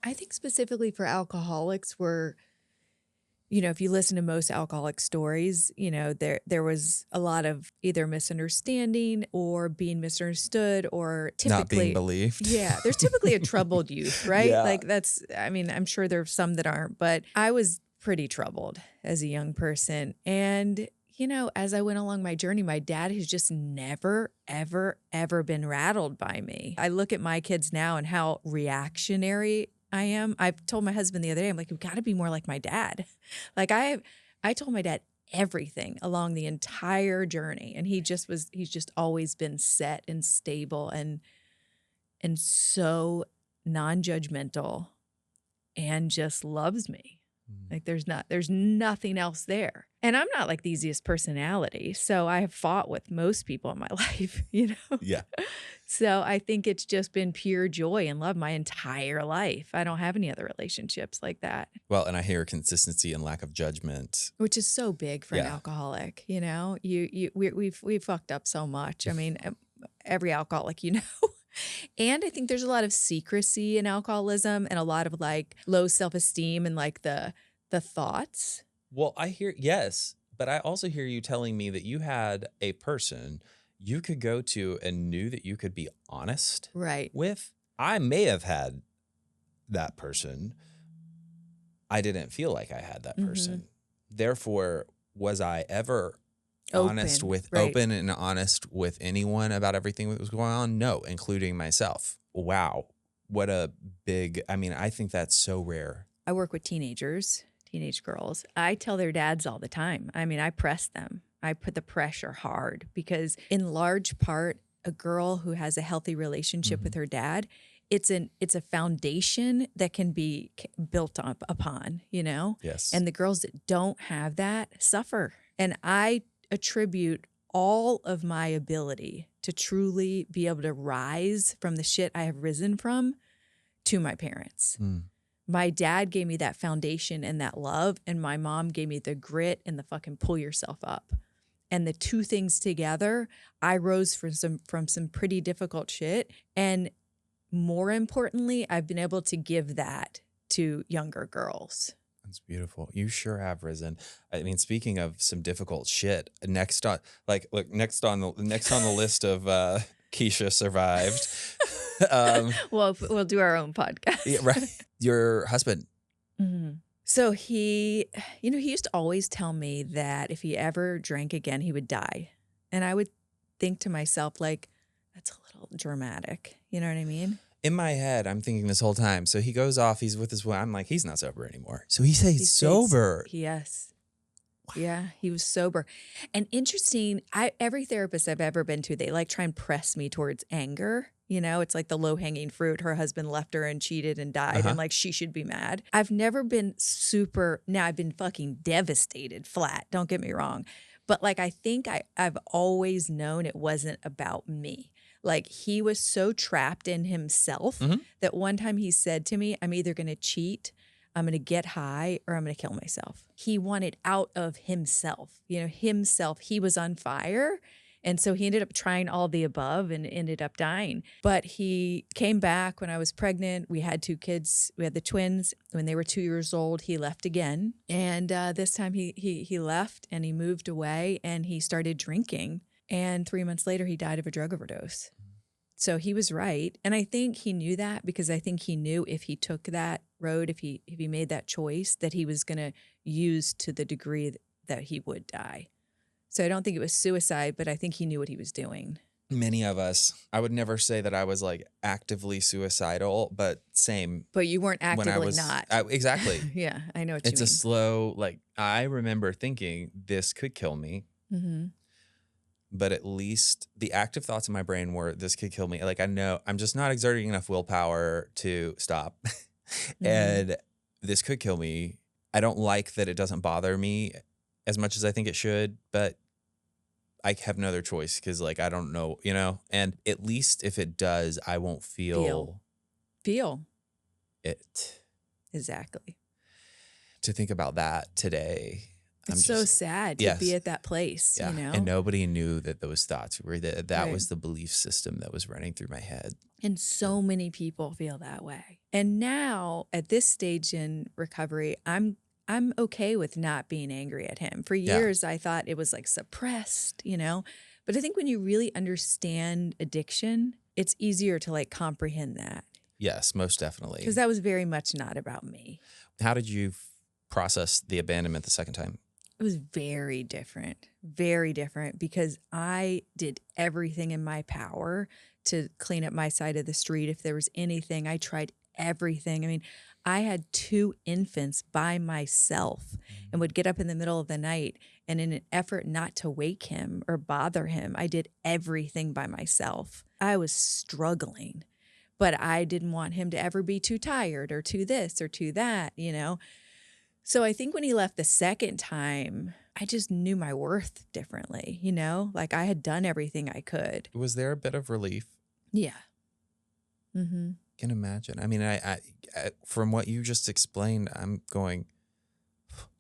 Speaker 1: I think specifically for alcoholics, if you listen to most alcoholic stories, there was a lot of either misunderstanding or being misunderstood or typically
Speaker 2: Not being believed.
Speaker 1: Yeah, there's typically a troubled youth, right?
Speaker 2: Yeah.
Speaker 1: Like I'm sure there's some that aren't, but I was pretty troubled as a young person. And, as I went along my journey, my dad has just never, ever, ever been rattled by me. I look at my kids now and how reactionary I am. I've told my husband the other day, I'm like, we've got to be more like my dad. Like I told my dad everything along the entire journey. And he's just always been set and stable and so non-judgmental and just loves me. Like there's nothing else there. And I'm not like the easiest personality. So I have fought with most people in my life,
Speaker 2: Yeah.
Speaker 1: So I think it's just been pure joy and love my entire life. I don't have any other relationships like that.
Speaker 2: Well, and I hear consistency and lack of judgment.
Speaker 1: Which is so big for an
Speaker 2: Yeah.
Speaker 1: alcoholic, we've fucked up so much. I mean, every alcoholic, And I think there's a lot of secrecy in alcoholism and a lot of like low self-esteem and like the thoughts.
Speaker 2: Well, yes, but I also hear you telling me that you had a person you could go to and knew that you could be honest
Speaker 1: Right.
Speaker 2: with. I may have had that person. I didn't feel like I had that person. Therefore, was I ever open and honest with anyone about everything that was going on? No, including myself. Wow. What a big, I think that's so rare.
Speaker 1: I work with teenage girls. I tell their dads all the time. I press them. I put the pressure hard because in large part, a girl who has a healthy relationship with her dad, it's a foundation that can be built up upon,
Speaker 2: Yes.
Speaker 1: And the girls that don't have that suffer. And I attribute all of my ability to truly be able to rise from the shit I have risen from to my parents. My dad gave me that foundation and that love, and my mom gave me the grit and the fucking pull yourself up. And the two things together, I rose from some pretty difficult shit. And more importantly, I've been able to give that to younger girls.
Speaker 2: That's beautiful. You sure have risen. Speaking of some difficult shit, next on the list of Keesha survived.
Speaker 1: Well, we'll do our own podcast.
Speaker 2: Yeah, right. Your husband.
Speaker 1: So he used to always tell me that if he ever drank again, he would die. And I would think to myself, like, that's a little dramatic. You know what I mean?
Speaker 2: In my head, I'm thinking this whole time. So he goes off, he's with his wife. I'm like, he's not sober anymore. So he stays sober.
Speaker 1: Yes. Wow. Yeah, he was sober. And interesting, every therapist I've ever been to, they like try and press me towards anger. It's like the low-hanging fruit. Her husband left her and cheated and died, and like she should be mad. I've never been now I've been fucking devastated, flat. Don't get me wrong. But like I think I've always known it wasn't about me. Like he was so trapped in himself that one time he said to me, I'm either going to cheat, I'm going to get high, or I'm going to kill myself. He wanted out of himself. Himself. He was on fire. And so he ended up trying all the above and ended up dying. But he came back when I was pregnant. We had 2 kids. We had the twins. When they were 2 years old, he left again. And this time he left and he moved away and he started drinking. And 3 months later, he died of a drug overdose. So he was right. And I think he knew that because I think he knew if he took that road, if he made that choice, that he was going to use to the degree that he would die. So I don't think it was suicide, but I think he knew what he was doing.
Speaker 2: Many of us, I would never say that I was like actively suicidal, but same.
Speaker 1: But you weren't actively not.
Speaker 2: Exactly.
Speaker 1: Yeah, I know what you mean.
Speaker 2: It's a slow, like, I remember thinking this could kill me.
Speaker 1: Mm-hmm.
Speaker 2: But at least the active thoughts in my brain were, this could kill me. Like, I know I'm just not exerting enough willpower to stop. And this could kill me. I don't like that it doesn't bother me as much as I think it should, but I have no other choice because, like, I don't know, you know? And at least if it does, I won't feel it.
Speaker 1: Exactly.
Speaker 2: To think about that today.
Speaker 1: It's so sad to be at that place, you know?
Speaker 2: And nobody knew that those thoughts were that was the belief system that was running through my head.
Speaker 1: And so many people feel that way. And now at this stage in recovery, I'm okay with not being angry at him. For years, I thought it was like suppressed, you know? But I think when you really understand addiction, it's easier to like comprehend that.
Speaker 2: Yes, most definitely.
Speaker 1: Because that was very much not about me.
Speaker 2: How did you process the abandonment the second time?
Speaker 1: It was very different because I did everything in my power to clean up my side of the street. If there was anything, I tried everything. I mean, I had 2 infants by myself and would get up in the middle of the night, and in an effort not to wake him or bother him, I did everything by myself. I was struggling, but I didn't want him to ever be too tired or too this or too that, you know? So I think when he left the second time, I just knew my worth differently, you know? Like I had done everything I could.
Speaker 2: Was there a bit of relief?
Speaker 1: Yeah. Mm-hmm.
Speaker 2: Can imagine. I mean, I from what you just explained, I'm going.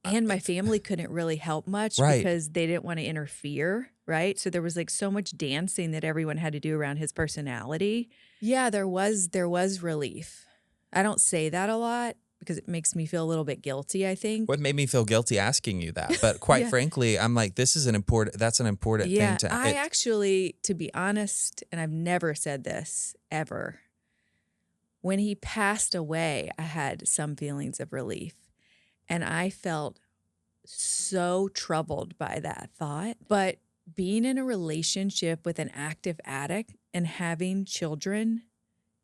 Speaker 1: And my family couldn't really help much because they didn't want to interfere, right? So there was like so much dancing that everyone had to do around his personality. Yeah, there was relief. I don't say that a lot because it makes me feel a little bit guilty, I think.
Speaker 2: What made me feel guilty asking you that? But quite frankly, I'm like, that's an important thing to.
Speaker 1: I actually, to be honest, and I've never said this ever, when he passed away, I had some feelings of relief. And I felt so troubled by that thought. But being in a relationship with an active addict and having children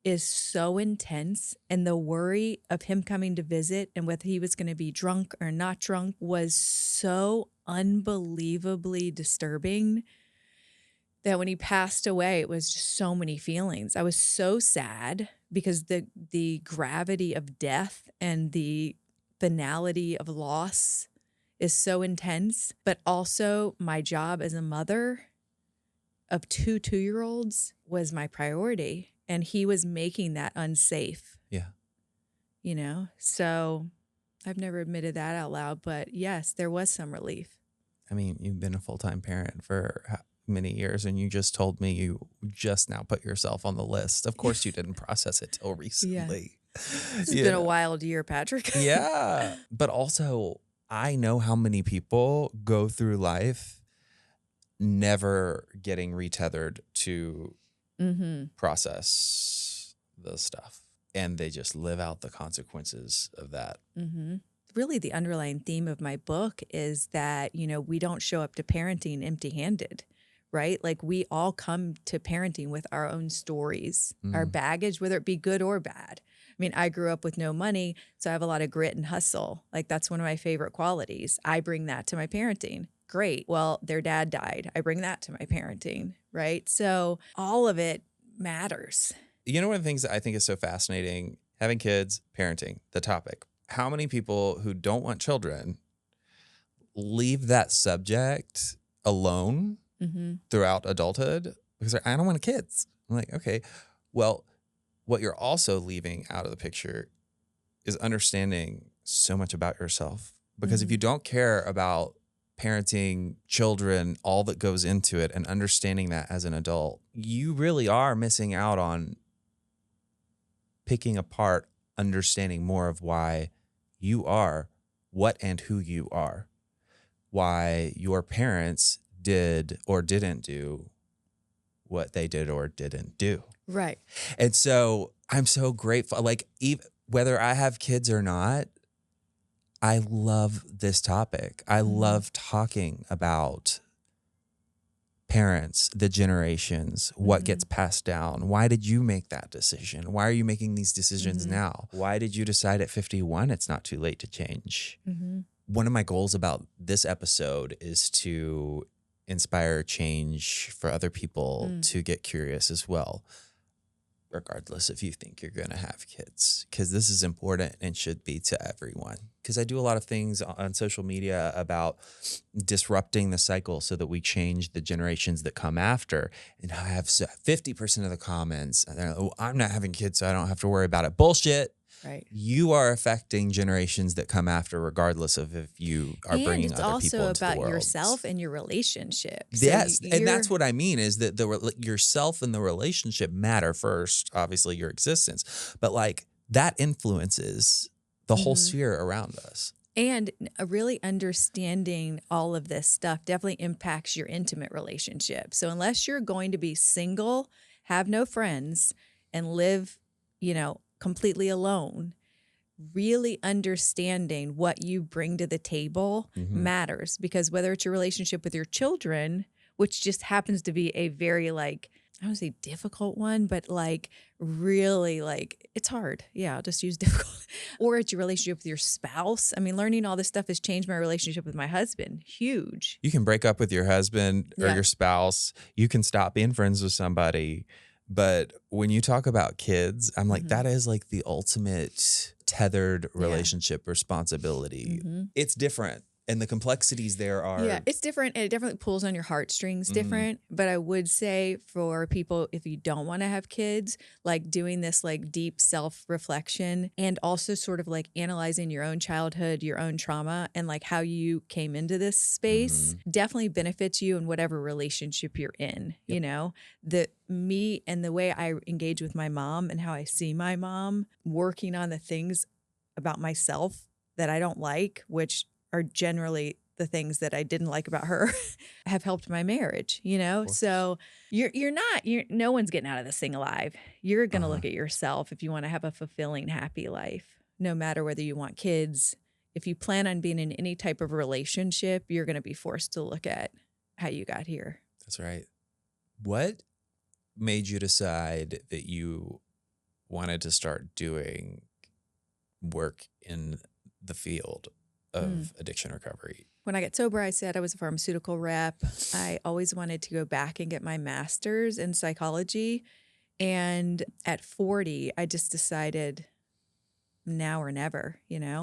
Speaker 1: is so intense. And the worry of him coming to visit and whether he was going to be drunk or not drunk was so unbelievably disturbing that when he passed away, it was just so many feelings. I was so sad because the gravity of death and the finality of loss is so intense, but also my job as a mother of 2 2-year-olds was my priority, and he was making that unsafe.
Speaker 2: Yeah.
Speaker 1: You know, so I've never admitted that out loud, but yes, there was some relief.
Speaker 2: I mean, you've been a full-time parent for many years, and you just told me you just now put yourself on the list. Of course, you didn't process it till recently.
Speaker 1: Yeah. It's been a wild year, Patrick.
Speaker 2: Yeah. But also, I know how many people go through life never getting retethered to process the stuff. And they just live out the consequences of that.
Speaker 1: Mm-hmm. Really, the underlying theme of my book is that, you know, we don't show up to parenting empty-handed, right? Like we all come to parenting with our own stories, our baggage, whether it be good or bad. I mean, I grew up with no money, so I have a lot of grit and hustle. Like that's one of my favorite qualities. I bring that to my parenting. Great. Well, their dad died. I bring that to my parenting, right? So all of it matters.
Speaker 2: You know, one of the things that I think is so fascinating, having kids, parenting, the topic. How many people who don't want children leave that subject alone throughout adulthood because I don't want kids. I'm like, okay, well, what you're also leaving out of the picture is understanding so much about yourself. Because if you don't care about parenting children, all that goes into it, and understanding that as an adult, you really are missing out on picking apart, understanding more of why you are what and who you are, why your parents did or didn't do what they did or didn't do.
Speaker 1: Right.
Speaker 2: And so I'm so grateful. Like, even whether I have kids or not, I love this topic. I love talking about parents, the generations, what gets passed down. Why did you make that decision? Why are you making these decisions now? Why did you decide at 51 it's not too late to change? One of my goals about this episode is to inspire change for other people to get curious as well, regardless if you think you're going to have kids, because this is important and should be to everyone. Because I do a lot of things on social media about disrupting the cycle so that we change the generations that come after. And I have 50% of the comments, oh, I'm not having kids, so I don't have to worry about it. Bullshit.
Speaker 1: Right.
Speaker 2: You are affecting generations that come after, regardless of if you are bringing other people into the world.
Speaker 1: And it's also about yourself and your relationship.
Speaker 2: Yes, and that's what I mean is that yourself and the relationship matter first, obviously your existence, but like that influences the whole sphere around us.
Speaker 1: And really understanding all of this stuff definitely impacts your intimate relationship. So unless you're going to be single, have no friends, and live, completely alone, really understanding what you bring to the table matters, because whether it's your relationship with your children, which just happens to be a very I don't say difficult one, but really it's hard. Yeah, I'll just use difficult. Or it's your relationship with your spouse. I mean, learning all this stuff has changed my relationship with my husband. Huge.
Speaker 2: You can break up with your husband or your spouse. You can stop being friends with somebody. But when you talk about kids, I'm like, that is like the ultimate tethered relationship responsibility. It's different. And the complexities there are.
Speaker 1: Yeah, it's different. And it definitely pulls on your heartstrings different. But I would say for people, if you don't want to have kids, doing this deep self-reflection and also sort of analyzing your own childhood, your own trauma, and how you came into this space definitely benefits you in whatever relationship you're in. Me and the way I engage with my mom and how I see my mom, working on the things about myself that I don't like, which are generally the things that I didn't like about her, have helped my marriage, So no one's getting out of this thing alive. You're going to look at yourself if you want to have a fulfilling, happy life, no matter whether you want kids. If you plan on being in any type of relationship, you're going to be forced to look at how you got here.
Speaker 2: That's right. What made you decide that you wanted to start doing work in the field of addiction recovery?
Speaker 1: When I got sober, I said I was a pharmaceutical rep. I always wanted to go back and get my master's in psychology. And at 40, I just decided now or never,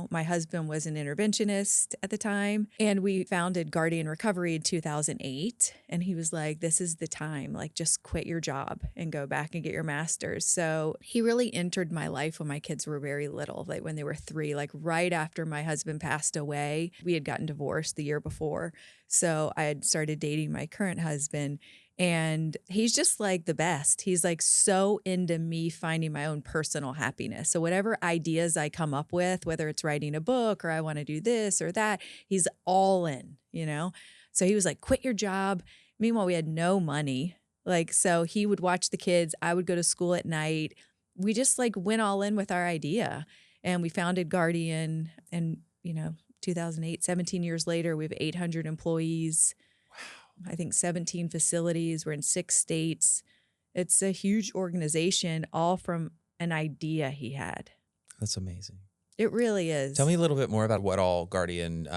Speaker 1: My husband was an interventionist at the time, and we founded Guardian Recovery in 2008. And he was like, this is the time, just quit your job and go back and get your master's. So he really entered my life when my kids were very little, when they were 3, right after my husband passed away. We had gotten divorced the year before. So I had started dating my current husband. And he's just the best. He's so into me finding my own personal happiness. So whatever ideas I come up with, whether it's writing a book or I want to do this or that, he's all in, So he was like, quit your job. Meanwhile, we had no money. So he would watch the kids. I would go to school at night. We just went all in with our idea, and we founded Guardian. And, 2008, 17 years later, we have 800 employees. I think 17 facilities. We're in 6 states. It's a huge organization, all from an idea he had.
Speaker 2: That's amazing.
Speaker 1: It really is.
Speaker 2: Tell me a little bit more about what all Guardian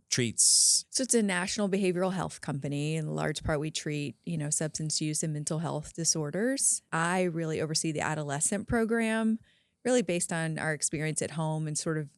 Speaker 2: treats.
Speaker 1: So it's a national behavioral health company. In large part, we treat, substance use and mental health disorders. I really oversee the adolescent program, really based on our experience at home and sort of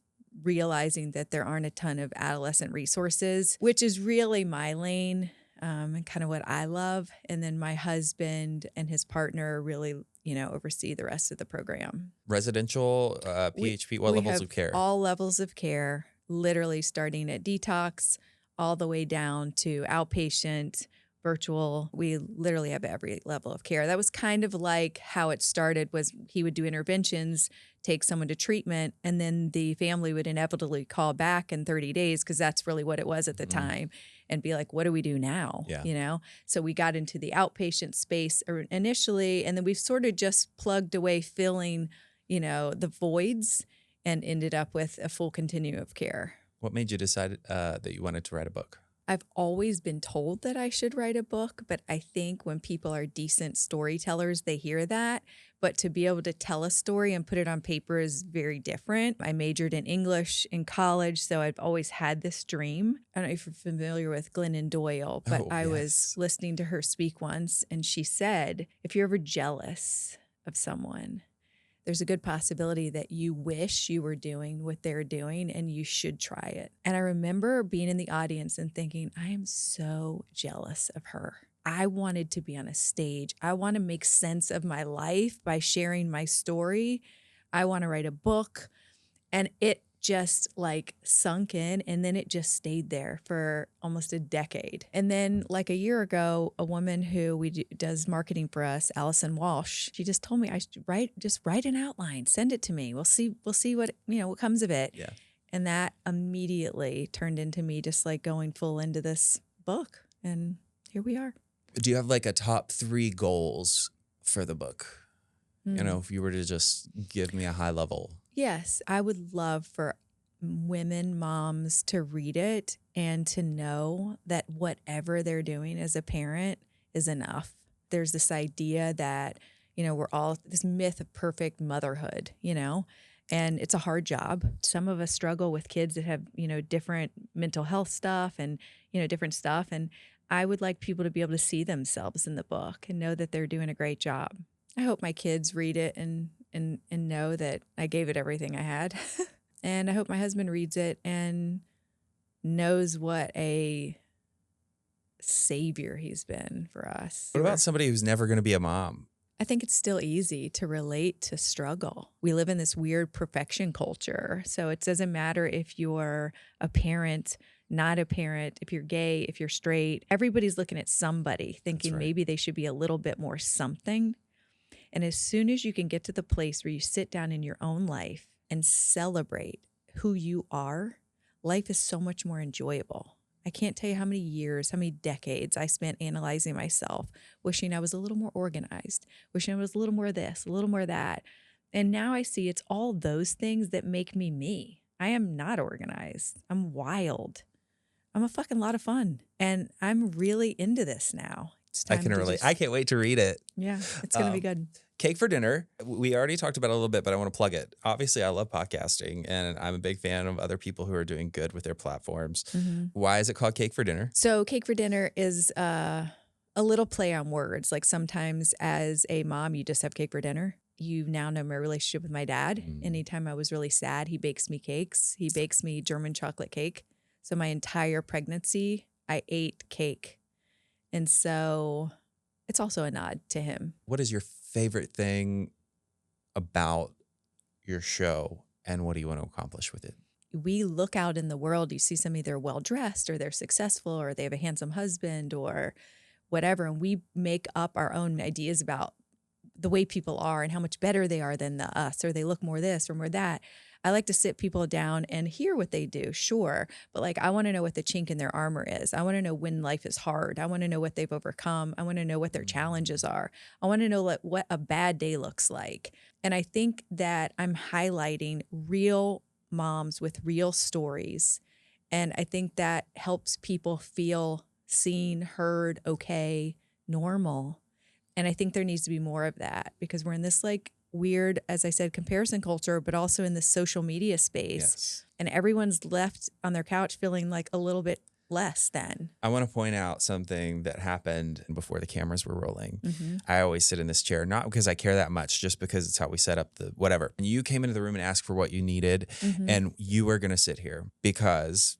Speaker 1: realizing that there aren't a ton of adolescent resources, which is really my lane. And kind of what I love. And then my husband and his partner really, oversee the rest of the program.
Speaker 2: Residential, PHP, what levels of care?
Speaker 1: All levels of care, literally starting at detox all the way down to outpatient, virtual. We literally have every level of care. That was kind of like how it started. Was he would do interventions, take someone to treatment, and then the family would inevitably call back in 30 days, because that's really what it was at the time, and be like, what do we do now?
Speaker 2: Yeah.
Speaker 1: You know? So we got into the outpatient space initially, and then we've sort of just plugged away, filling, the voids, and ended up with a full continuum of care.
Speaker 2: What made you decide that you wanted to write a book?
Speaker 1: I've always been told that I should write a book, but I think when people are decent storytellers, they hear that. But to be able to tell a story and put it on paper is very different. I majored in English in college, so I've always had this dream. I don't know if you're familiar with Glennon Doyle, but I was listening to her speak once, and she said, if you're ever jealous of someone, there's a good possibility that you wish you were doing what they're doing, and you should try it. And I remember being in the audience and thinking, I am so jealous of her. I wanted to be on a stage. I want to make sense of my life by sharing my story. I want to write a book. And it just like sunk in, and then it just stayed there for almost a decade. And then like a year ago, a woman who does marketing for us, Allison Walsh, she just told me I should write an outline, send it to me. We'll see what, what comes of it.
Speaker 2: Yeah.
Speaker 1: And that immediately turned into me just like going full into this book. And here we are.
Speaker 2: Do you have like a top 3 goals for the book? If you were to just give me a high level.
Speaker 1: Yes, I would love for women, moms to read it and to know that whatever they're doing as a parent is enough. There's this idea that, we're all this myth of perfect motherhood, and it's a hard job. Some of us struggle with kids that have, different mental health stuff and, different stuff. And I would like people to be able to see themselves in the book and know that they're doing a great job. I hope my kids read it and know that I gave it everything I had. And I hope my husband reads it and knows what a savior he's been for us.
Speaker 2: What about somebody who's never going to be a mom?
Speaker 1: I think it's still easy to relate to struggle. We live in this weird perfection culture. So it doesn't matter if you're a parent, not a parent, if you're gay, if you're straight. Everybody's looking at somebody thinking maybe they should be a little bit more something. And as soon as you can get to the place where you sit down in your own life and celebrate who you are, life is so much more enjoyable. I can't tell you how many years, how many decades I spent analyzing myself, wishing I was a little more organized, wishing I was a little more of this, a little more of that. And now I see it's all those things that make me me. I am not organized. I'm wild. I'm a fucking lot of fun. And I'm really into this now.
Speaker 2: I can relate. I can't wait to read it.
Speaker 1: Yeah, it's going to be good.
Speaker 2: Cake for Dinner. We already talked about it a little bit, but I want to plug it. Obviously, I love podcasting, and I'm a big fan of other people who are doing good with their platforms. Why is it called Cake for Dinner?
Speaker 1: So Cake for Dinner is a little play on words. Like sometimes as a mom, you just have cake for dinner. You now know my relationship with my dad. Anytime I was really sad, he bakes me cakes. He bakes me German chocolate cake. So my entire pregnancy, I ate cake. And so it's also a nod to him.
Speaker 2: What is your favorite thing about your show, and what do you want to accomplish with it?
Speaker 1: We look out in the world, you see somebody, they're well-dressed or they're successful or they have a handsome husband or whatever, and we make up our own ideas about the way people are and how much better they are than us, or they look more this or more that. I like to sit people down and hear what they do, sure. But like, I want to know what the chink in their armor is. I want to know when life is hard. I want to know what they've overcome. I want to know what their challenges are. I want to know what a bad day looks like. And I think that I'm highlighting real moms with real stories. And I think that helps people feel seen, heard, okay, normal. And I think there needs to be more of that, because we're in this like weird, as I said, comparison culture, but also in the social media space.
Speaker 2: Yes.
Speaker 1: And everyone's left on their couch feeling like a little bit less than.
Speaker 2: I want to point out something that happened before the cameras were rolling. I always sit in this chair, not because I care that much, just because it's how we set up the whatever. And you came into the room and asked for what you needed, and you were going to sit here because...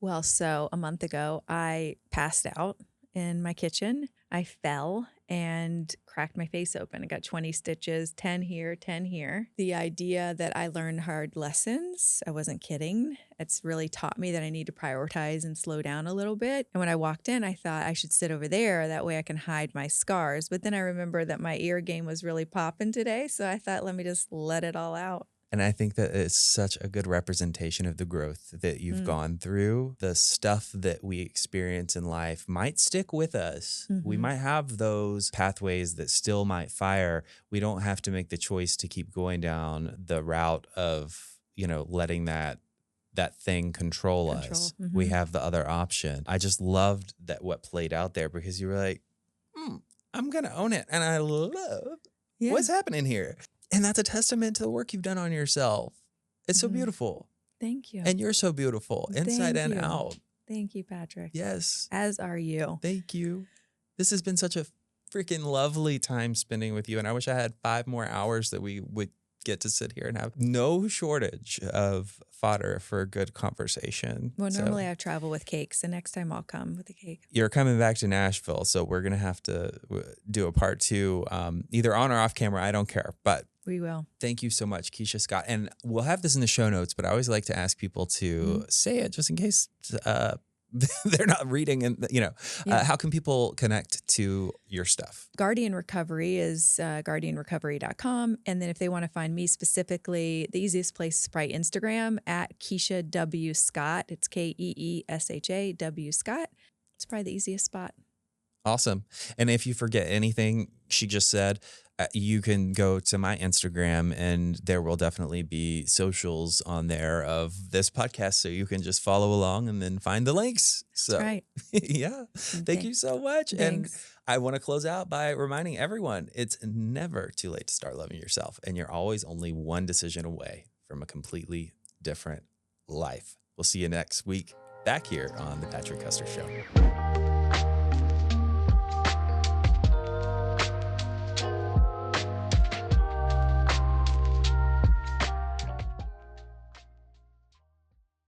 Speaker 1: Well, so a month ago, I passed out in my kitchen. I fell and cracked my face open. I got 20 stitches, 10 here, 10 here. The idea that I learned hard lessons, I wasn't kidding. It's really taught me that I need to prioritize and slow down a little bit. And when I walked in, I thought I should sit over there. That way I can hide my scars. But then I remember that my ear game was really popping today. So I thought, let me just let it all out.
Speaker 2: And I think that it's such a good representation of the growth that you've gone through. The stuff that we experience in life might stick with us. We might have those pathways that still might fire. We don't have to make the choice to keep going down the route of, letting that thing control us. We have the other option. I just loved that what played out there, because you were like, I'm going to own it. And I love what's happening here. And that's a testament to the work you've done on yourself. It's so beautiful.
Speaker 1: Thank you.
Speaker 2: And you're so beautiful, inside and out.
Speaker 1: Thank you, Patrick.
Speaker 2: Yes.
Speaker 1: As are you.
Speaker 2: Thank you. This has been such a freaking lovely time spending with you. And I wish I had 5 more hours that we would get to sit here and have no shortage of fodder for a good conversation.
Speaker 1: Well, normally I travel with cake, so next time I'll come with a cake.
Speaker 2: You're coming back to Nashville, so we're going to have to do a part 2, either on or off camera. I don't care, but
Speaker 1: we will.
Speaker 2: Thank you so much, Keesha Scott. And we'll have this in the show notes, but I always like to ask people to say it just in case they're not reading. And, how can people connect to your stuff?
Speaker 1: Guardian Recovery is guardianrecovery.com. And then if they want to find me specifically, the easiest place is probably Instagram at Keesha W. Scott. It's Keesha W. Scott. It's probably the easiest spot.
Speaker 2: Awesome. And if you forget anything she just said, you can go to my Instagram and there will definitely be socials on there of this podcast. So you can just follow along and then find the links. So,
Speaker 1: that's right.
Speaker 2: Yeah. Thank you so much.
Speaker 1: Thanks.
Speaker 2: And I want to close out by reminding everyone it's never too late to start loving yourself. And you're always only one decision away from a completely different life. We'll see you next week back here on The Patrick Custer Show.